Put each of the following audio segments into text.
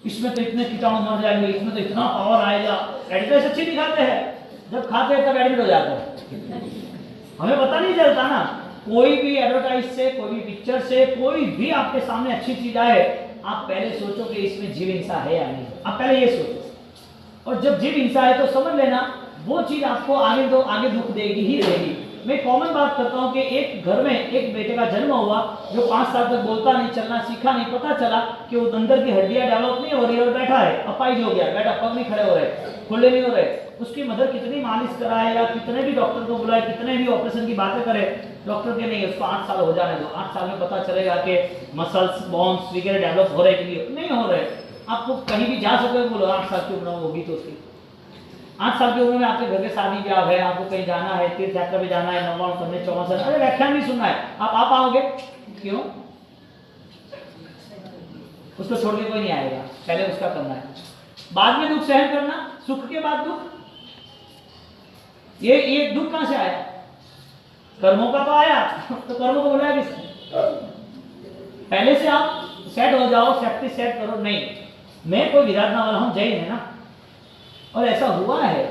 इसमें तो इतने कीटाणु मर जाएंगे, इसमें तो इतना पावर आएगा, एडवर्टाइज अच्छी दिखाते हैं, जब खाते हैं तब एडमिट हो जाते हैं। हमें पता नहीं चलता ना, कोई भी एडवर्टाइज से, कोई भी पिक्चर से, कोई भी आपके सामने अच्छी चीज आए, आप पहले सोचो कि इसमें जीव हिंसा है या नहीं, आप पहले ये सोचो। और जब जीव हिंसा है तो समझ लेना वो चीज आपको आगे दुख देगी ही देगी। मैं कॉमन बात करता हूँ कि एक घर में एक बेटे का जन्म हुआ जो 5 साल तक बोलता नहीं, चलना सीखा नहीं, पता चला कि वो अंदर की हड्डियां डेवलप नहीं हो रही और बैठा है, अपाइज हो गया, बैठा, पग नहीं खड़े हो रहे, खुले नहीं हो रहे। उसकी मदर कितनी मालिश कराए या कितने भी डॉक्टर को बुलाए, कितने भी ऑपरेशन की बातें करे, डॉक्टर के नहीं, उसको 8 साल हो जाने दो, 8 साल में पता चलेगा कि मसल्स, बोन्स वगैरह डेवलप हो रहे कि नहीं हो रहे। आपको कहीं भी जा सकोगे, बोलो 8 साल की उम्र होगी तो उसकी 8 साल की उम्र में आपके घर के शादी ब्याह है, आपको कहीं जाना है, तीर्थ यात्रा पे जाना है, नववान करने, चौवान, अरे व्याख्यान भी सुनना है, आप आओगे क्यों? उसको छोड़ के कोई नहीं आएगा, पहले उसका करना है, बाद में दुख सहन करना, सुख के बाद दुख। ये दुख कहां से आया? कर्मों का तो आया, तो कर्मों को बुलाया किसने? पहले से आप सेट हो जाओ, प्रैक्टिस सेट करो। नहीं, मैं कोई विराटना वाला हूं, जैन है ना, और ऐसा हुआ है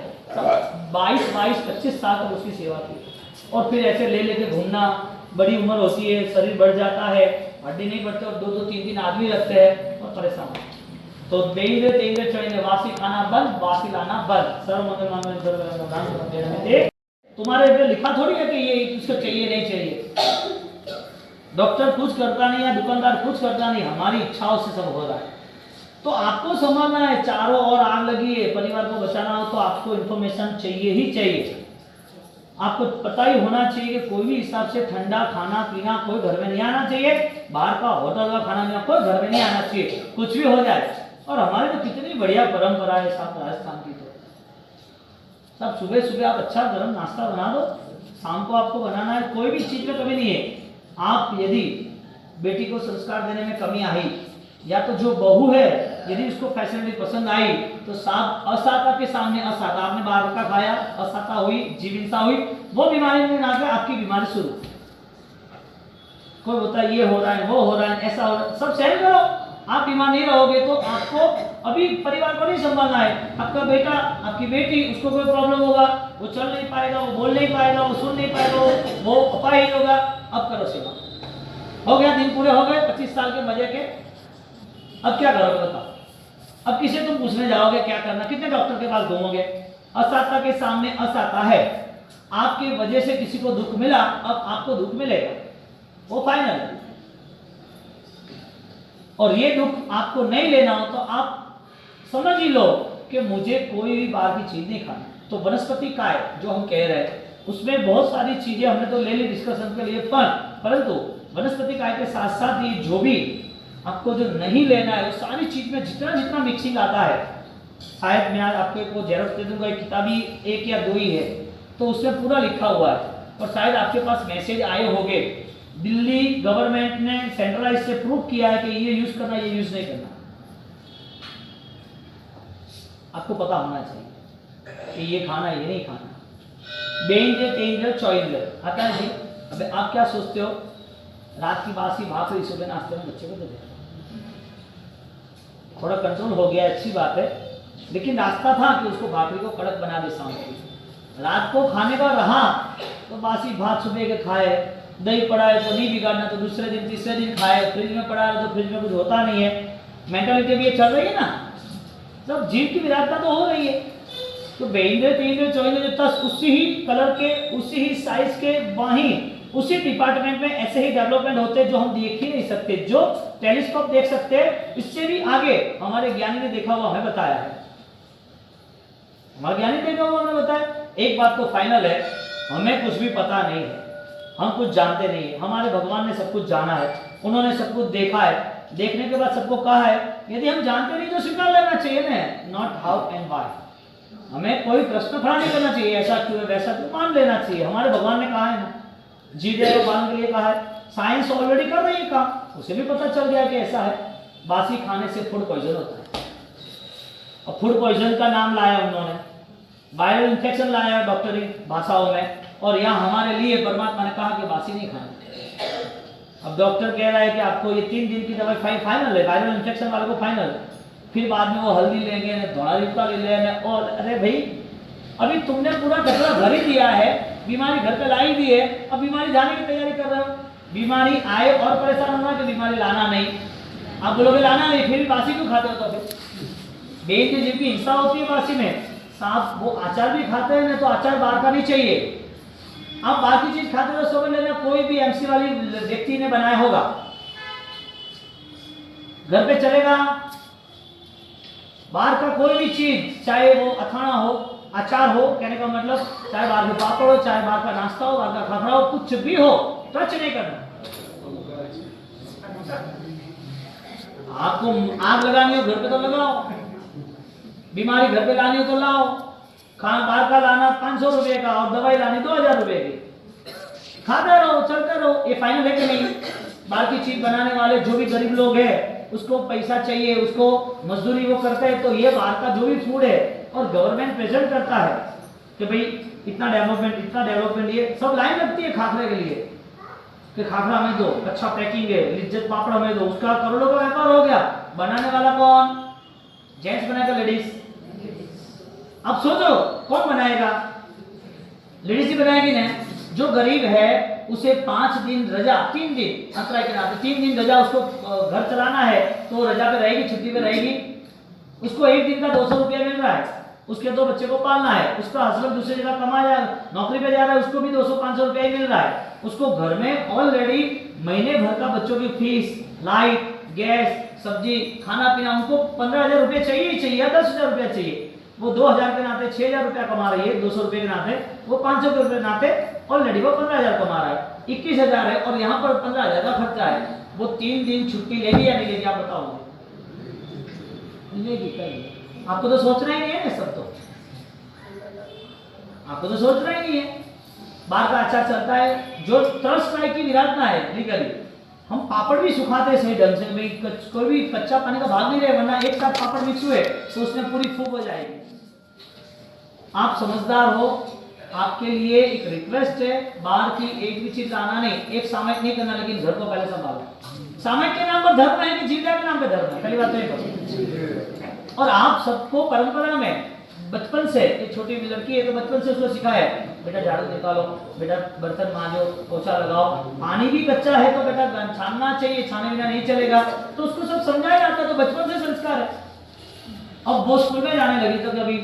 22-25 साल तक उसकी सेवा की, और फिर ऐसे ले लेके घूमना, बड़ी उम्र होती है, शरीर बढ़ जाता है, हड्डी नहीं बढ़ते और 2-2, 3-3 आदमी रखते हैं और परेशान। तो देंगे तेंगे चढ़ेंगे, वासी खाना बंद, वासी लाना बंद, सर्व मंगल मांगल्ये। तुम्हारे पे लिखा थोड़ी है कि ये इसको चाहिए नहीं चाहिए। डॉक्टर कुछ करता नहीं या दुकानदार कुछ करता नहीं, हमारी इच्छाओं से सब हो रहा है। तो आपको समझना है, चारों ओर आग लगी है, परिवार को बचाना हो तो आपको इंफॉर्मेशन चाहिए ही चाहिए। आपको पता ही होना चाहिए कि कोई भी हिसाब से ठंडा खाना पीना कोई घर में नहीं आना चाहिए, बाहर का होटल का खाना पीना कोई घर में नहीं आना चाहिए, कुछ भी हो जाए। और हमारे तो कितनी बढ़िया परंपरा है साथ राजस्थान की, तो सब सुबह सुबह आप अच्छा गर्म नाश्ता बना दो, शाम को आपको बनाना है, कोई भी चीज में कमी नहीं है। आप यदि बेटी को संस्कार देने में कमी आई, या तो जो बहू है यदि उसको फैसिलिटी पसंद आई, तो साथ असाता के सामने असाता, आपने बाहर का खाया, असाता हुई, जीव हिंसा हुई, वो बीमारी में ना गया, आपकी बीमारी शुरू। कोई बोलता है ये हो रहा है, वो हो रहा है, ऐसा हो रहा है, सब सहन करो, आप बीमार नहीं रहोगे तो आपको अभी परिवार को नहीं संभालना है। आपका बेटा, आपकी बेटी, उसको कोई प्रॉब्लम होगा, वो चल नहीं पाएगा, वो बोल नहीं पाएगा, वो सुन नहीं पाएगा, वो अपाहिज होगा। अब करो सेवा, हो गया, दिन पूरे हो गए 25 साल के मजे के, अब क्या करोगे बताओ? अब किसे तुम पूछने जाओगे क्या करना, कितने डॉक्टर के पास घूमोगे? असाता के सामने असाता है, आपकी वजह से किसी को दुख मिला, अब आपको दुख मिलेगा, वो फाइनल है। और ये दुख आपको नहीं लेना हो तो आप समझ ही लो कि मुझे कोई भी बाहर की चीज नहीं खानी। तो वनस्पति काय जो हम कह रहे हैं, उसमें बहुत सारी चीजें हमने तो ले ली डिस्कशन के लिए, परंतु वनस्पति काय के साथ साथ ये जो भी आपको जो नहीं लेना है, वो सारी चीज में जितना जितना मिक्सिंग आता है, शायद मैं आज आपको एक जेरोक्स दे दूंगा, किताबी 1 या 2 ही है, तो उसमें पूरा लिखा हुआ है। और शायद आपके पास मैसेज आए होंगे, दिल्ली गवर्नमेंट ने सेंट्रलाइज से प्रूव किया है कि ये यूज करना, ये यूज नहीं करना। आपको पता होना चाहिए कि ये खाना, ये नहीं खाना। बेंजे तेंजे चौंजे आता है जी। अबे आप क्या सोचते हो, रात की बासी भात सुबह नाश्ते में बच्चे को दे देते, थोड़ा कंट्रोल हो गया, अच्छी बात है, लेकिन रास्ता था कि उसको भाकरी को कड़क बना दे शाम को। रात को खाने का रहा तो बासी भात सुबह के खाए, दही पड़ा है तो नहीं बिगाड़ना, तो दूसरे दिन तीसरे दिन खाए, फ्रिज में पड़ा है तो फ्रिज में कुछ होता नहीं है। मेंटालिटी भी ये चल रही है ना, सब जीव की विराटता तो हो रही है। तो बेंद्रे तेंद्रे चौंद्रे तस उसी ही कलर के, उसी ही साइज के, वहीं उसी डिपार्टमेंट में ऐसे ही डेवलपमेंट होते हैं जो हम देख ही नहीं सकते, जो टेलीस्कोप देख सकते हैं, इससे भी आगे हमारे ज्ञानी ने देखा हुआ हमें बताया है, हमारे ज्ञानी देखा हुआ हमें बताया। एक बात तो फाइनल है, हमें कुछ भी पता नहीं है, हम कुछ जानते नहीं है, हमारे भगवान ने सब कुछ जाना है, उन्होंने सब कुछ देखा है, देखने के बाद सबको कहा है, यदि हम जानते नहीं तो स्वीकार लेना चाहिए ना, नॉट हाउ एंड व्हाई। हमें कोई प्रश्न खड़ा नहीं करना चाहिए, ऐसा क्यों है वैसा क्यों, मान लेना चाहिए, हमारे भगवान ने कहा है ना, जीव को पालन के लिए कहा है, साइंस ऑलरेडी कर रही है काम, उसे भी पता चल गया कि ऐसा है, बासी खाने से फूड पॉइजन होता है। और फूड पॉइजन का नाम लाया उन्होंने, वायरल इन्फेक्शन लाया डॉक्टरी भाषाओं में, और यहाँ हमारे लिए परमात्मा ने कहा कि बासी नहीं खाना। अब डॉक्टर कह रहा है कि आपको ये 3 दिन की दवाई फाइनल है, वायरल इन्फेक्शन वाले को फाइनल, फिर बाद में वो हल्दी लेंगे, धोड़ा रिपका ले लेंगे। और अरे भाई, अभी तुमने पूरा कचरा भर ही दिया है, बीमारी घर पे लाई दी है, अब बीमारी जाने की तैयारी कर रहे हो। बीमारी आए और परेशान होना कि बीमारी लाना नहीं। आप बोलोगे लाना नहीं, फिर भी बासी क्यों खाते हो? तो फिर बेइज्जती जीव की हिंसा होती है बासी में। सांप वो अचार भी खाते हैं ना, तो अचार बाहर का नहीं चाहिए। आप बाकी चीज खाते हो, समझ लेना कोई भी एमसी वाली व्यक्ति ने बनाया होगा। घर पे चलेगा बाहर का कोई भी चीज, चाहे वो अथाना हो, अचार हो, कहने का मतलब चाहे बाहर के पापड़ हो, चाहे बाहर का नाश्ता हो, बाहर का खाखरा हो, कुछ भी हो, टच नहीं करना। आपको आग लगानी हो घर पे तो लगाओ, बीमारी घर पे लानी हो तो लाओ। खाना बाहर का लाना 500 रुपए का और दवाई लानी 2000 रुपए की। खाते रहो, चलते रहो। ये फाइनल है कि नहीं? बाहर की चीज बनाने वाले जो भी गरीब लोग हैं, उसको पैसा चाहिए, उसको मजदूरी वो करते हैं, तो ये बाहर का जो भी फूड है और गवर्नमेंट प्रेजेंट करता है कि भाई इतना डेवलपमेंट, ये सब लाइन लगती है खाखरे के लिए कि खाखरा हमें दो, अच्छा पैकिंग है, लिज्जत पापड़ हमें दो। उसका करोड़ों का व्यापार हो गया। बनाने वाला कौन? जेंट्स बनाएगा, लेडीज? अब सोचो कौन बनाएगा? लेडीज ही बनाएगी ना। जो गरीब है उसे 5 दिन रजा, 3 दिन अंतराय के नाते 3 दिन रजा उसको घर चलाना है, तो रजा पे रहेगी, छुट्टी पे रहेगी। उसको 1 दिन का 200 रुपया मिल रहा है, उसके 2 बच्चे को पालना है। उसका हस्बैंड दूसरी जगह कमा जा नौकरी पे जा रहा है, उसको भी 200-500 रुपया ही मिल रहा है। उसको घर में ऑलरेडी महीने भर का बच्चों की फीस, लाइट, गैस, सब्जी, खाना पीना, उनको 15,000 रुपये चाहिए ही चाहिए या 10,000 रुपया चाहिए। वो 2,000 के नाते 6,000 रुपया कमा रही है, 200 रुपये के नाते, वो 500 के रुपये नाते ऑलरेडी वो 15,000 कमा रहा है। 21,000 है और यहाँ पर 15,000 का खर्चा है। वो 3 दिन छुट्टी लेगी या नहीं लेगी? आप बताओ। लेगी। कहीं आपको तो सोचना ही नहीं है सब, तो आपको तो सोचना ही नहीं है। बाहर का अच्छा चलता है, जो थर्ड स्ट्राइक की विराटना है लीगली, हम पापड़ भी सुखाते हैं सही ढंग से, भाई कोई भी कच्चा पानी का भाग नहीं रहे, वरना एक साथ पापड़ मिक्स हुए तो उसमें पूरी फूक हो जाएगी। आप समझदार हो, आपके लिए एक रिक्वेस्ट है, बाहर की एक भी चीज लाना नहीं, एक सामयिक नहीं करना, लेकिन घर को पहले संभालो। सामयिक के नाम पर धर्म है कि जीविका के नाम पे धर्म है? पहली बात तो ये करो। और आप सबको परंपरा में बचपन से, एक छोटी लड़की है तो बचपन से उसको सिखाया है, बेटा झाड़ू निकालो, बेटा बर्तन मांजो, पोछा लगाओ, पानी भी कच्चा है तो बेटा छानना चाहिए, छाने बिना नहीं चलेगा, तो उसको सब समझाया जाता है। तो बचपन से संस्कार है। अब वो स्कूल में जाने लगी तो कभी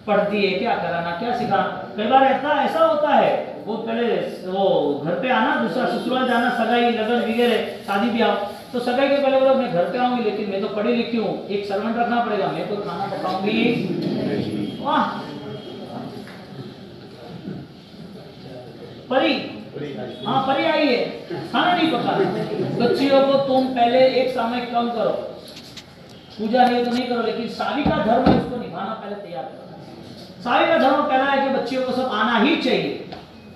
पढ़ती है, क्या कराना, क्या सिखाना। कई बार ऐसा होता है, वो पहले वो घर पे आना, दूसरा ससुराल जाना, सगाई लगन वगैरह शादी ब्याह, तो सगाई के पहले बोलो मैं घर पे आऊंगी, लेकिन मैं तो पढ़ी लिखी हूँ, एक सर्वेंट रखना पड़ेगा, मैं तो खाना पकाऊंगी। वाह, परी, हाँ परी आई है, खाना नहीं पका। बच्चियों को तुम पहले एक सामयिक कम करो, पूजा नहीं तो नहीं करो, लेकिन शादी का धर्म है उसको निभाना पहले तैयार करो। शादी का धर्म कहना है कि बच्चियों को सब आना ही चाहिए,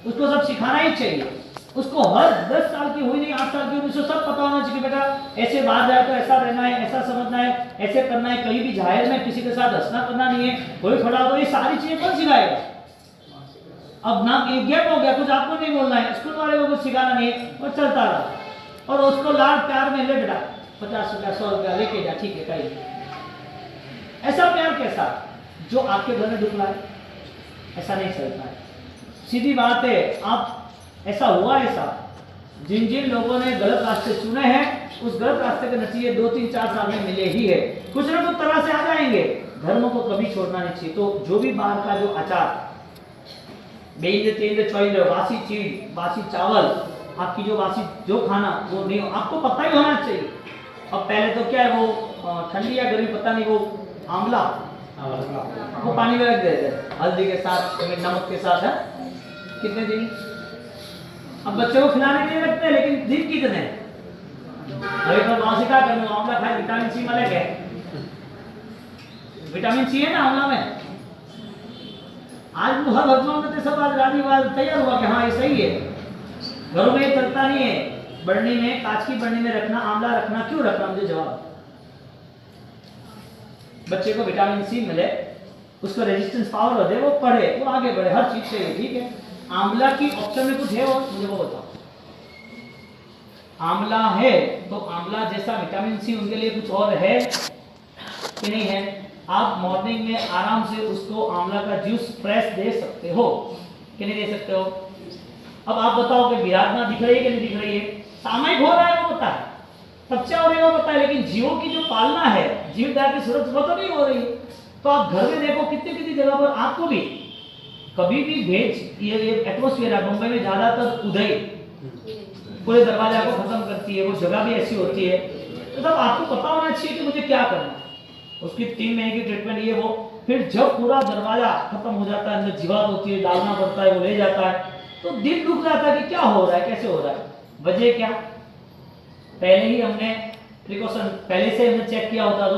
उसको सब सिखाना ही चाहिए। उसको हर 10 साल की हुई नहीं, 8 साल की हुई, उसको सब पता होना चाहिए, बेटा ऐसे बाहर जाए तो ऐसा रहना है, ऐसा समझना है, ऐसे करना है, कहीं भी जाहिर में किसी के साथ हंसना करना नहीं है, कोई खड़ा हो, ये सारी चीजें कौन सिखाएगा? अब ना गैप हो गया, कुछ आपको नहीं बोलना है, स्कूल वाले को कुछ सिखाना नहीं है, और चलता रहा। और उसको लाड प्यार में ले बेटा 50 रुपया 100 रुपया लेके जा, ठीक है कहीं। ऐसा प्यार कैसा जो आपके घर में डूब रहा है? ऐसा नहीं चलता है। सीधी बात है, आप ऐसा हुआ, ऐसा जिन जिन लोगों ने गलत रास्ते चुने हैं, उस गलत रास्ते के नतीजे 2-3-4 साल में मिले ही है। कुछ ना कुछ तरह से आ जाएंगे। धर्म को कभी छोड़ना नहीं चाहिए। तो जो भी बाहर का जो आचार, बासी चीज, बासी चावल, आपकी जो बासी जो खाना, वो नहीं, आपको पता ही होना चाहिए। अब पहले तो क्या है, वो ठंडी या गर्मी पता नहीं, वो आंवला वो पानी में रख देते हैं हल्दी के साथ, नमक के साथ है, कितने दिन। अब बच्चों को खिलाने के लिए रखते हैं, लेकिन दिन कितने? अभी तो मासिका कर आंवला खाए, विटामिन सी मिलेगा है, विटामिन सी है ना आंवला में। आज हर भगवान में सब आज रानीवाल तैयार हुआ कि हाँ ये सही है। घरों में ये चलता नहीं है। बर्नी में, कांच की बर्नी में रखना, आंवला रखना, क्यों रखना? मुझे जवाब। बच्चे को विटामिन सी मिले, उसको रेजिस्टेंस पावर हो जाए, वो पढ़े, वो आगे बढ़े, हर चीज से। ठीक है, आंवला की ऑप्शन में कुछ है और मुझे वो बताओ। आंवला है तो आंवला जैसा विटामिन सी उनके लिए कुछ और है? कि नहीं है, आप मॉर्निंग में आराम से उसको आंवला का जूस फ्रेश दे सकते हो कि नहीं दे सकते हो। अब आप बताओ कि विराधना दिख रही है कि नहीं दिख रही है, सामयिक हो रहा है वो पता है, तपस्या हो रही है वो पता है, लेकिन जीवों की जो पालना है, जीवदया की सुरक्षा वो तो नहीं हो रही है। तो आप घर में देखो कितनी कितनी जगह पर आपको भी कभी भी भेज, ये एटमोस्फेयर है मुंबई में ज्यादातर उदय पूरे दरवाजा को खत्म करती है, वो जगह भी ऐसी होती है। तो तब आपको पता होना चाहिए कि मुझे क्या करना है, उसकी 3 महीने की ट्रीटमेंट ये वो। फिर जब पूरा दरवाजा खत्म हो जाता है, अंदर जीवात होती है, डालना पड़ता है, वो ले जाता है, तो दिल दुख जाता है कि क्या हो रहा है, कैसे हो रहा है, वजह क्या, पहले ही हमने प्रिकॉशन पहले से हमने चेक किया होता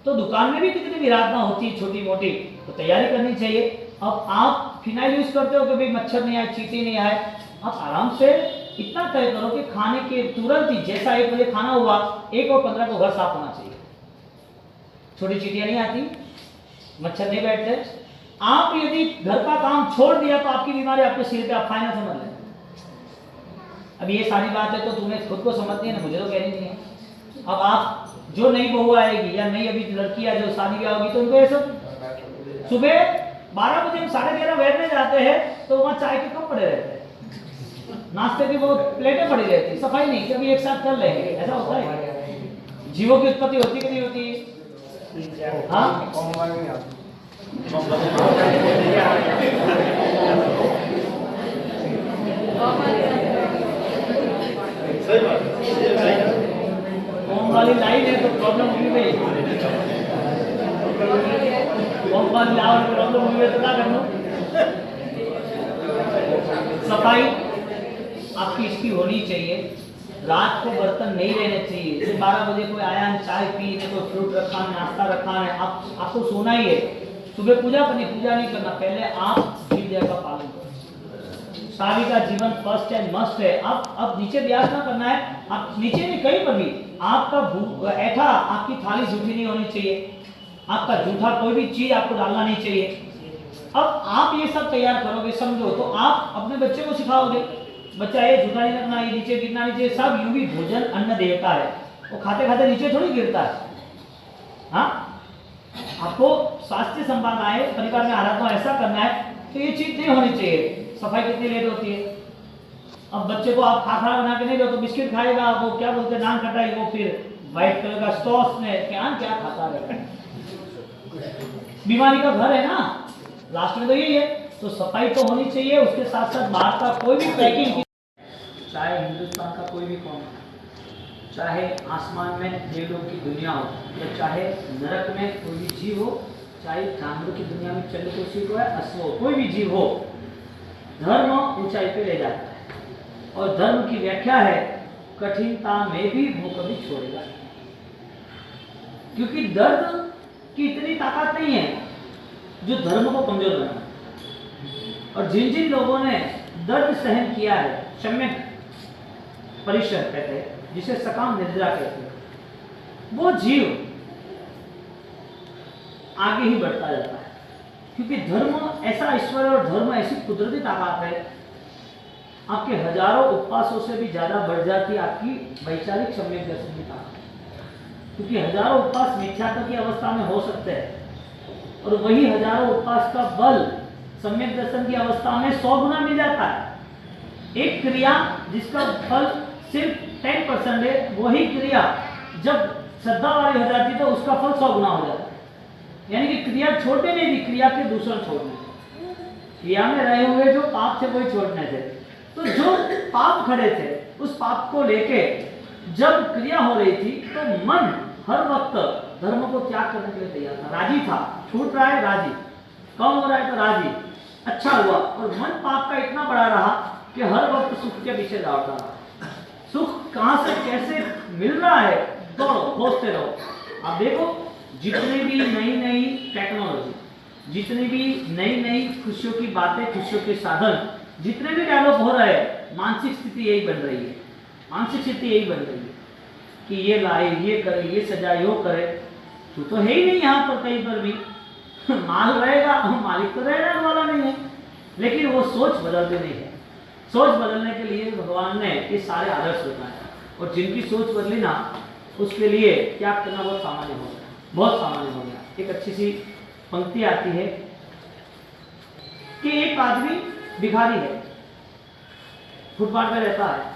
तो दुकान में भी कितनी विराधना होती है छोटी मोटी, तो तैयारी करनी चाहिए। अब आप फिनाइल यूज करते हो कि भाई मच्छर नहीं आए, चींटी नहीं आए, आप आराम से इतना तय करो कि खाने के तुरंत ही जैसा 1 बजे खाना हुआ 1:15 को घर साफ होना चाहिए, छोटी चींटियां नहीं आती, मच्छर नहीं बैठते। आप यदि घर का काम छोड़ दिया तो आपकी बीमारी आपके सिर पे, आप फाइनल समझ लें। अब ये सारी बात है तो तुम्हें खुद को समझती है ना, मुझे तो कहनी नहीं है। अब आप जो नई बहू आएगी या नई अभी लड़की है जो शादी ब्याह होगी, तो उनको ये सब सुबह 12 बजे हम 11:30 बैठने जाते हैं तो वहाँ चाय के कप पड़े रहते हैं, नाश्ते की वो प्लेटें पड़ी रहती है, सफाई नहीं, कभी एक साथ कर लेंगे, ऐसा होता है। जीवों की उत्पत्ति होती कि नहीं होती? हाँ ओम वाली लाइन है तो प्रॉब्लम होगी भाई, ओम वाली लाइन प्रॉब्लम होगी तो क्या करना। सफाई आपकी इसकी होनी चाहिए, रात को बर्तन नहीं रहने चाहिए। जैसे 12 बजे कोई आया चाय पी, कोई फ्रूट रखा है, नाश्ता रखा है, आपको सोना ही है, सुबह पूजा नहीं करना, पहले आप जीवदया का पालन करो। शादी का जीवन फर्स्ट एंड मस्ट है। अब नीचे ब्याज ना करना है, आप नीचे नहीं कहीं पर भी आपका ऐठा, आपकी थाली झूठी नहीं होनी चाहिए, आपका जूठा कोई भी चीज आपको डालना नहीं चाहिए। अब आप ये सब तैयार करोगे, समझो, तो आप अपने बच्चे को सिखाओगे, बच्चा ये जूठा नहीं रखना, ये नीचे गिरना नहीं चाहिए, सब यूं भी भोजन अन्न देवता है, वो खाते खाते नीचे थोड़ी गिरता है। हाँ, आपको स्वास्थ्य संभालना है, परिवार में आराधना ऐसा करना है, तो ये चीज नहीं होनी चाहिए। सफाई कितनी लेट होती है। अब बच्चे को आप खाखरा बना के नहीं दो तो बिस्किट खाएगा, वो क्या बोलते हैं नान खटाई, वो फिर व्हाइट कलर का सॉस में क्या खाता है, बीमारी का घर है ना, लास्ट में तो यही है। तो सफाई तो होनी चाहिए, उसके साथ साथ बाहर का कोई भी पैकिंग, चाहे हिंदुस्तान का कोई भी कौन, चाहे आसमान में देवलों की दुनिया हो, या चाहे नरक में कोई भी जीव हो, चाहे जानवरों की दुनिया में चंद्र कोशी को है, अश्व हो, कोई भी जीव हो, धर्म ऊंचाई पे ले जाता है। और धर्म की व्याख्या है कठिनता में भी वो कभी छोड़ेगा, क्योंकि दर्द की इतनी ताकत नहीं है जो धर्म को कमजोर बना। और जिन जिन लोगों ने दर्द सहन किया है, सम्यक परिश्रम कहते हैं, जिसे सकाम निद्रा कहते हैं, वो जीव आगे ही बढ़ता जाता है, क्योंकि धर्म ऐसा ईश्वर और धर्म ऐसी कुदरती ताकत है, आपके हजारों उपवासों से भी ज्यादा बढ़ जाती है आपकी वैचारिक सम्यक दर्शन की ताकत, क्योंकि हजारों उपवास मिथ्यात्व की अवस्था में हो सकते हैं, और वही हजारों उपवास का बल सम्यक दर्शन की अवस्था में 100 गुना मिल जाता है। एक क्रिया जिसका फल सिर्फ 10% है, वही क्रिया जब श्रद्धा वाली हो जाती है तो उसका फल 100 गुना हो जाता है। यानी कि क्रिया छोड़ने नहीं थी, क्रिया के दूसरा छोड़ने, क्रिया में रहे हुए जो पाप थे वही छोड़ने थे। तो जो पाप खड़े थे उस पाप को लेके जब क्रिया हो रही थी तो मन हर वक्त धर्म को त्याग करने के लिए तैयार था, राजी था, छूट रहा है राजी, कम हो रहा है तो राजी, अच्छा हुआ। और मन पाप का इतना बड़ा रहा कि हर वक्त सुख के पीछे दौड़ता रहा। सुख कहां से कैसे मिल रहा है, दौड़ो, खोजते रहो। आप देखो जितनी भी नई नई टेक्नोलॉजी, जितनी भी नई नई खुशियों की बातें, खुशियों के साधन जितने भी डेवलप हो रहे हैं, मानसिक स्थिति यही बन रही है, मानसिक स्थिति यही बन रही है कि ये लाए, ये करे, ये सजाए, यो करे। तू तो है ही नहीं यहाँ पर कहीं पर भी, माल रहेगा, मालिक तो रहने वाला नहीं है, लेकिन वो सोच बदलते नहीं है। सोच बदलने के लिए भगवान ने ये सारे आदर्श बताए, और जिनकी सोच बदली ना, उसके लिए त्याग करना बहुत सामान्य हो गया, बहुत सामान्य हो गया। एक अच्छी सी पंक्ति आती है कि एक आदमी भिखारी है, फुटपाथ पे रहता है,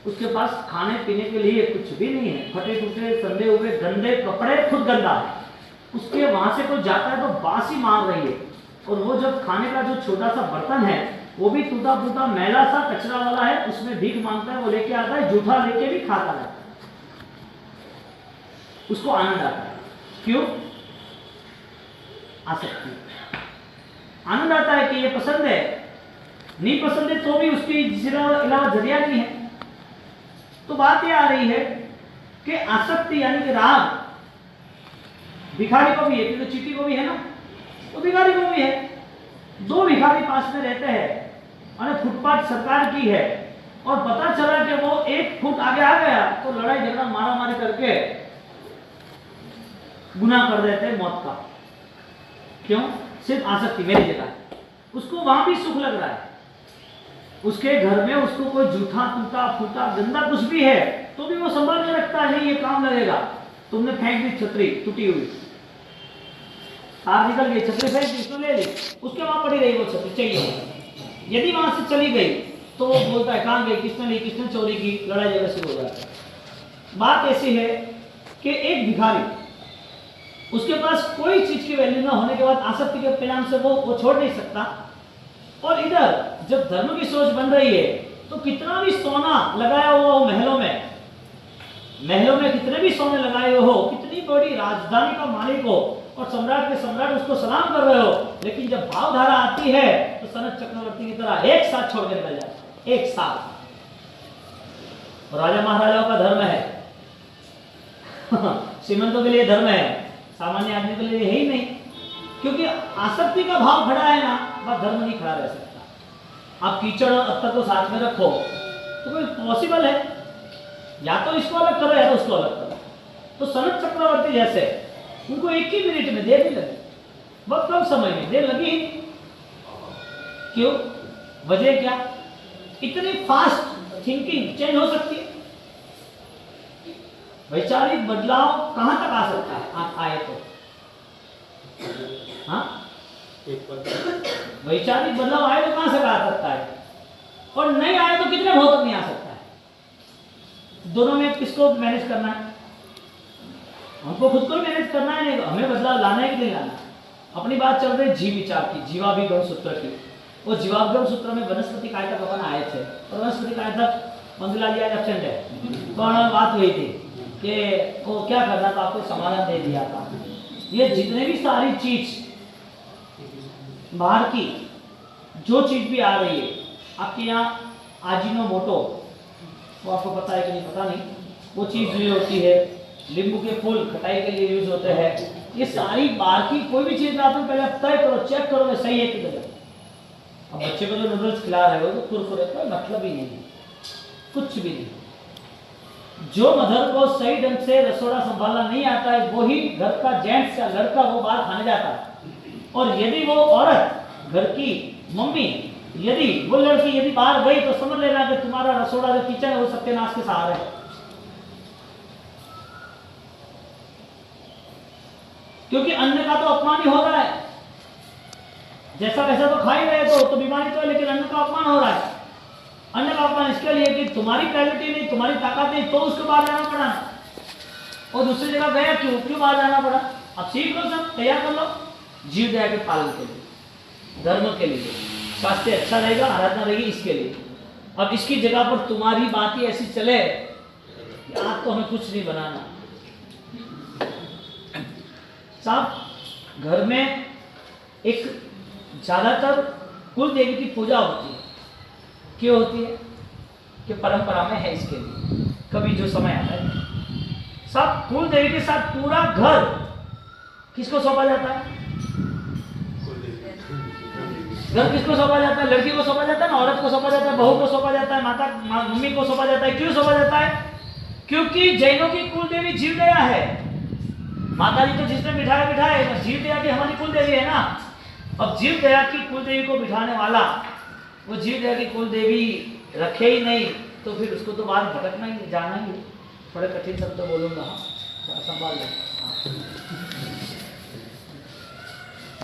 उसके पास खाने पीने के लिए कुछ भी नहीं है, फटे टूटे संदे हुए गंदे कपड़े, खुद गंदा है। उसके वहां से कोई जाता है तो बासी मार रही है, और वो जब खाने का जो छोटा सा बर्तन है वो भी टूटा फूटा मैला सा कचरा वाला है, उसमें भीख मांगता है, वो लेके आता है, जूठा लेके भी खाता है, उसको आनंद आता है। क्यों? आसक्ति, आनंद आता है कि ये पसंद है, नहीं पसंद है तो भी उसकी अलावा जरिया नहीं है। तो बात ये आ रही है कि आसक्ति यानी कि राग भिखारी को भी है, क्योंकि चीटी को भी है ना, तो भिखारी को भी है। दो भिखारी पास में रहते हैं और फुटपाथ सरकार की है, और पता चला कि वो 1 फुट आगे आ गया तो लड़ाई झगड़ा मारा मारी करके गुनाह कर देते हैं मौत का। क्यों? सिर्फ आसक्ति मेरी जगह, उसको वहां भी सुख लग रहा है, उसके घर में उसको कोई जूठा टूटा फूटा गंदा कुछ भी है तो भी वो संभाल के रखता है, नहीं ये काम लगेगा। तुमने फेंक दी छतरी टूटी हुई, तार निकल गई, छतरी फेंक दी, उसने ले ली, उसके वहां पड़ी रही वो छतरी चाहिए। यदि वहां से चली गई तो वो बोलता है कहां गई, किसने ली, किसने चोरी की, लड़ाई झगड़ा शुरू हो जाता है। बात ऐसी है कि एक भिखारी, उसके पास कोई चीज की वैल्यू ना होने के बाद आसक्ति के परिणाम से वो छोड़ नहीं सकता। और इधर जब धर्म की सोच बन रही है तो कितना भी सोना लगाया हुआ हो महलों में कितने भी सोने लगाए हुए हो, कितनी बड़ी राजधानी का मालिक हो और सम्राट के सम्राट उसको सलाम कर रहे हो, लेकिन जब भावधारा आती है तो सनत चक्रवर्ती की तरह एक साथ छोड़ के निकल जाता है, एक साथ। और राजा महाराजाओं का धर्म है श्रीमंतों के लिए धर्म है, सामान्य आदमी के लिए है ही नहीं, क्योंकि आसक्ति का भाव खड़ा है ना, वह धर्म नहीं खड़ा रह सकता। आप कीचड़ और अत्तर को साथ में रखो तो कोई पॉसिबल है, या तो इसको अलग करो या तो उसको अलग करो। तो सनत चक्रवर्ती जैसे उनको 1 ही मिनट में देर नहीं लगी, बहुत कम समय में देर लगी ही। क्यों? वजह क्या? इतनी फास्ट थिंकिंग चेंज हो सकती है। वैचारिक बदलाव कहां तक आ सकता है? आप आए तो हाँ, वैचारिक बदलाव आए तो कहां से आ सकता है, और नहीं आए तो कितने बहुत तक नहीं आ सकता है। दोनों में किसको मैनेज करना है? हमको खुद को मैनेज करना है, नहीं हमें बदलाव लाना है कि नहीं लाना। अपनी बात चल रही जीव विचार की, जीवाभिगम सूत्र की। वो जीवाभिगम सूत्र में वनस्पति काय तक अपन आए थे, और वनस्पति काय तक मंजुला जी आज एब्सेंट है, तो बात हुई थी कि वो क्या करना था, आपको समाधान दे दिया था। ये जितने भी सारी चीज बाहर की जो चीज भी आ रही है, आपके यहाँ आजिनोमोटो, वो आपको पता है कि नहीं पता नहीं, वो चीज यूज होती है, नींबू के फूल खटाई के लिए यूज होते हैं, ये सारी बाहर की कोई भी चीज लाते हो पहले आप तय करो, चेक करो मैं सही है कि गलत। अब बच्चे को जो नूडल्स खिला रहे हो तो कुरकुरे का मतलब ही नहीं, कुछ भी नहीं। जो मदर को सही ढंग से रसोड़ा संभालना नहीं आता है, वही घर का जेंट्स या लड़का वो बाहर खाने जाता है। और यदि वो औरत, घर की मम्मी, यदि वो लड़की यदि बाहर गई तो समझ लेना कि तुम्हारा रसोड़ा जो किचन है वो सत्यानाश के सहारे है। क्योंकि अन्न का तो अपमान ही हो रहा है, जैसा वैसा तो खा ही रहे तो बीमारी तो है, लेकिन अन्न का अपमान हो रहा है। अन्न का अपमान इसके लिए कि तुम्हारी क्वालिटी नहीं, तुम्हारी ताकत नहीं, तो उसको बाहर जाना पड़ा, और दूसरी जगह गया क्यों बाहर जाना पड़ा। अब सीख लो, सब तैयार कर लो जीव दया के पालन के लिए, धर्म के लिए, स्वास्थ्य अच्छा रहेगा, आराधना रहेगी इसके लिए। अब इसकी जगह पर तुम्हारी बात ही ऐसी चले कि आज तो हमें कुछ नहीं बनाना। साहब, घर में एक ज्यादातर कुल देवी की पूजा होती है। क्यों होती है? कि परंपरा में है इसके लिए, कभी जो समय आता है। सब कुल देवी के साथ पूरा घर किसको सौंपा जाता है? घर किसको सौंपा जाता है? लड़की को सौंपा जाता है ना, औरत को सौंपा जाता है, बहू को सौंपा जाता है, माता मम्मी को सौंपा जाता है। क्यों सौंपा जाता है? क्योंकि जैनों की कुल देवी जीव दया है। माता जी तो जिसने बिठाया बिठाए, जीव दया की हमारी कुल देवी है ना। अब जीव दया की कुल देवी को बिठाने वाला वो जीव दया की कुल देवी रखे ही नहीं, तो फिर उसको तो बाहर भटकना ही, जाना ही। थोड़े कठिन शब्द बोलूंगा, संभाल लें।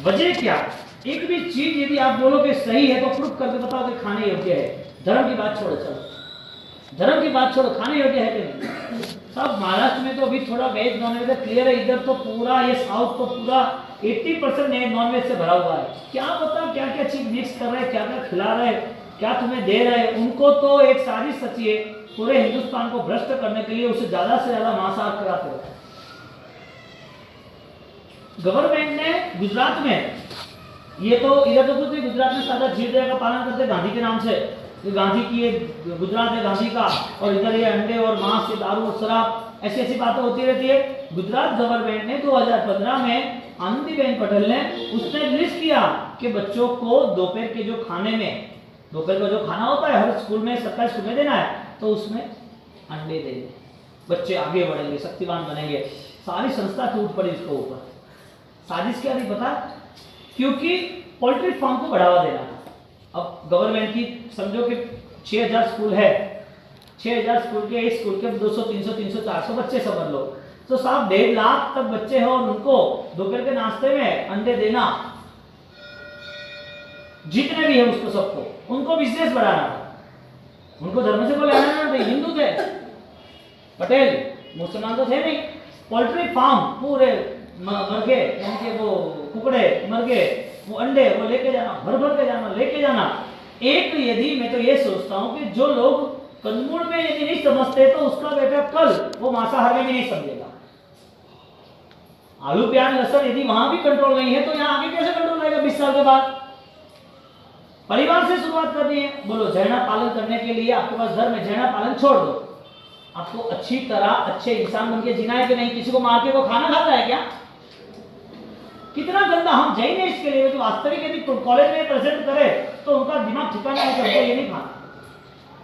वजह क्या? एक भी चीज यदि आप बोलो कि सही है तो प्रूफ करके बताओ कि खाने योग्य है। धर्म की बात छोड़ो, चलो धर्म की बात छोड़ो, खाने योग्य है कि नहीं? सब महाराष्ट्र में तो अभी थोड़ा वेज नॉन वेज क्लियर है, इधर तो पूरा ये साउथ तो पूरा 80% नॉन वेज से भरा हुआ है। क्या पता क्या क्या चीज मिक्स कर रहे हैं, क्या क्या खिला रहे हैं, क्या तुम्हें दे रहे हैं। उनको तो एक साजिश रची है पूरे हिंदुस्तान को भ्रष्ट करने के लिए, उसे ज्यादा से ज्यादा मांसाहार कराते हो। गवर्नमेंट ने गुजरात में, ये तो इधर तो कुछ गुजरात में सादा जीवदया का पालन करते गांधी के नाम से, गांधी की ये गुजरात है गांधी का, और इधर ये अंडे और मांस से दारू और शराब ऐसी ऐसी बातें होती रहती है। गुजरात गवर्नमेंट ने 2015 में आनंदीबेन पटेल ने उसने लिस्ट किया कि बच्चों को दोपहर के जो खाने में, दोपहर का जो खाना होता है हर स्कूल में, सरकारी स्कूल में देना है, तो उसमें अंडे देंगे, बच्चे आगे बढ़ेंगे, शक्तिवान बनेंगे। सारी संस्था टूट पड़ी इसको ऊपर। साजिश क्या नहीं पता, क्योंकि पोल्ट्री फार्म को बढ़ावा देना था। अब गवर्नमेंट की समझो कि 6000 स्कूल है, 6000 स्कूल के एक स्कूल के 200 300 300 400 बच्चे समझ लो, तो साहब 1.5 लाख तक बच्चे हैं और उनको दोपहर के नाश्ते में अंडे देना, जितने भी है उसको सबको, उनको बिजनेस बढ़ाना था। उनको धर्म से कोई लेना नहीं, हिंदू थे पटेल, मुसलमान तो थे नहीं। पोल्ट्री फार्म पूरे मरगे, उनके वो कुकड़े मरगे, वो अंडे वो लेके जाना, भर भर के जाना, लेके जाना। एक यदि मैं तो ये सोचता हूँ कि जो लोग कन्नूड़ में यदि नहीं समझते तो उसका बेटा कल वो मांसाहार में भी नहीं समझेगा। आलू प्याज लहसुन यदि वहां भी कंट्रोल नहीं है तो यहाँ आगे कैसे कंट्रोल रहेगा 20 साल के बाद? परिवार से शुरुआत करनी है। बोलो जैना पालन करने के लिए आपके पास धर्म है, जैना पालन छोड़ दो, आपको अच्छी तरह अच्छे इंसान बन के जीना है कि नहीं? किसी को मार के वो खाना खाता है क्या? कितना गंदा। हम जैन है इसके लिए, जो वास्तविक यदि कॉलेज में प्रेजेंट करे तो उनका दिमाग ठिकाना है कि हमको ये नहीं खाना।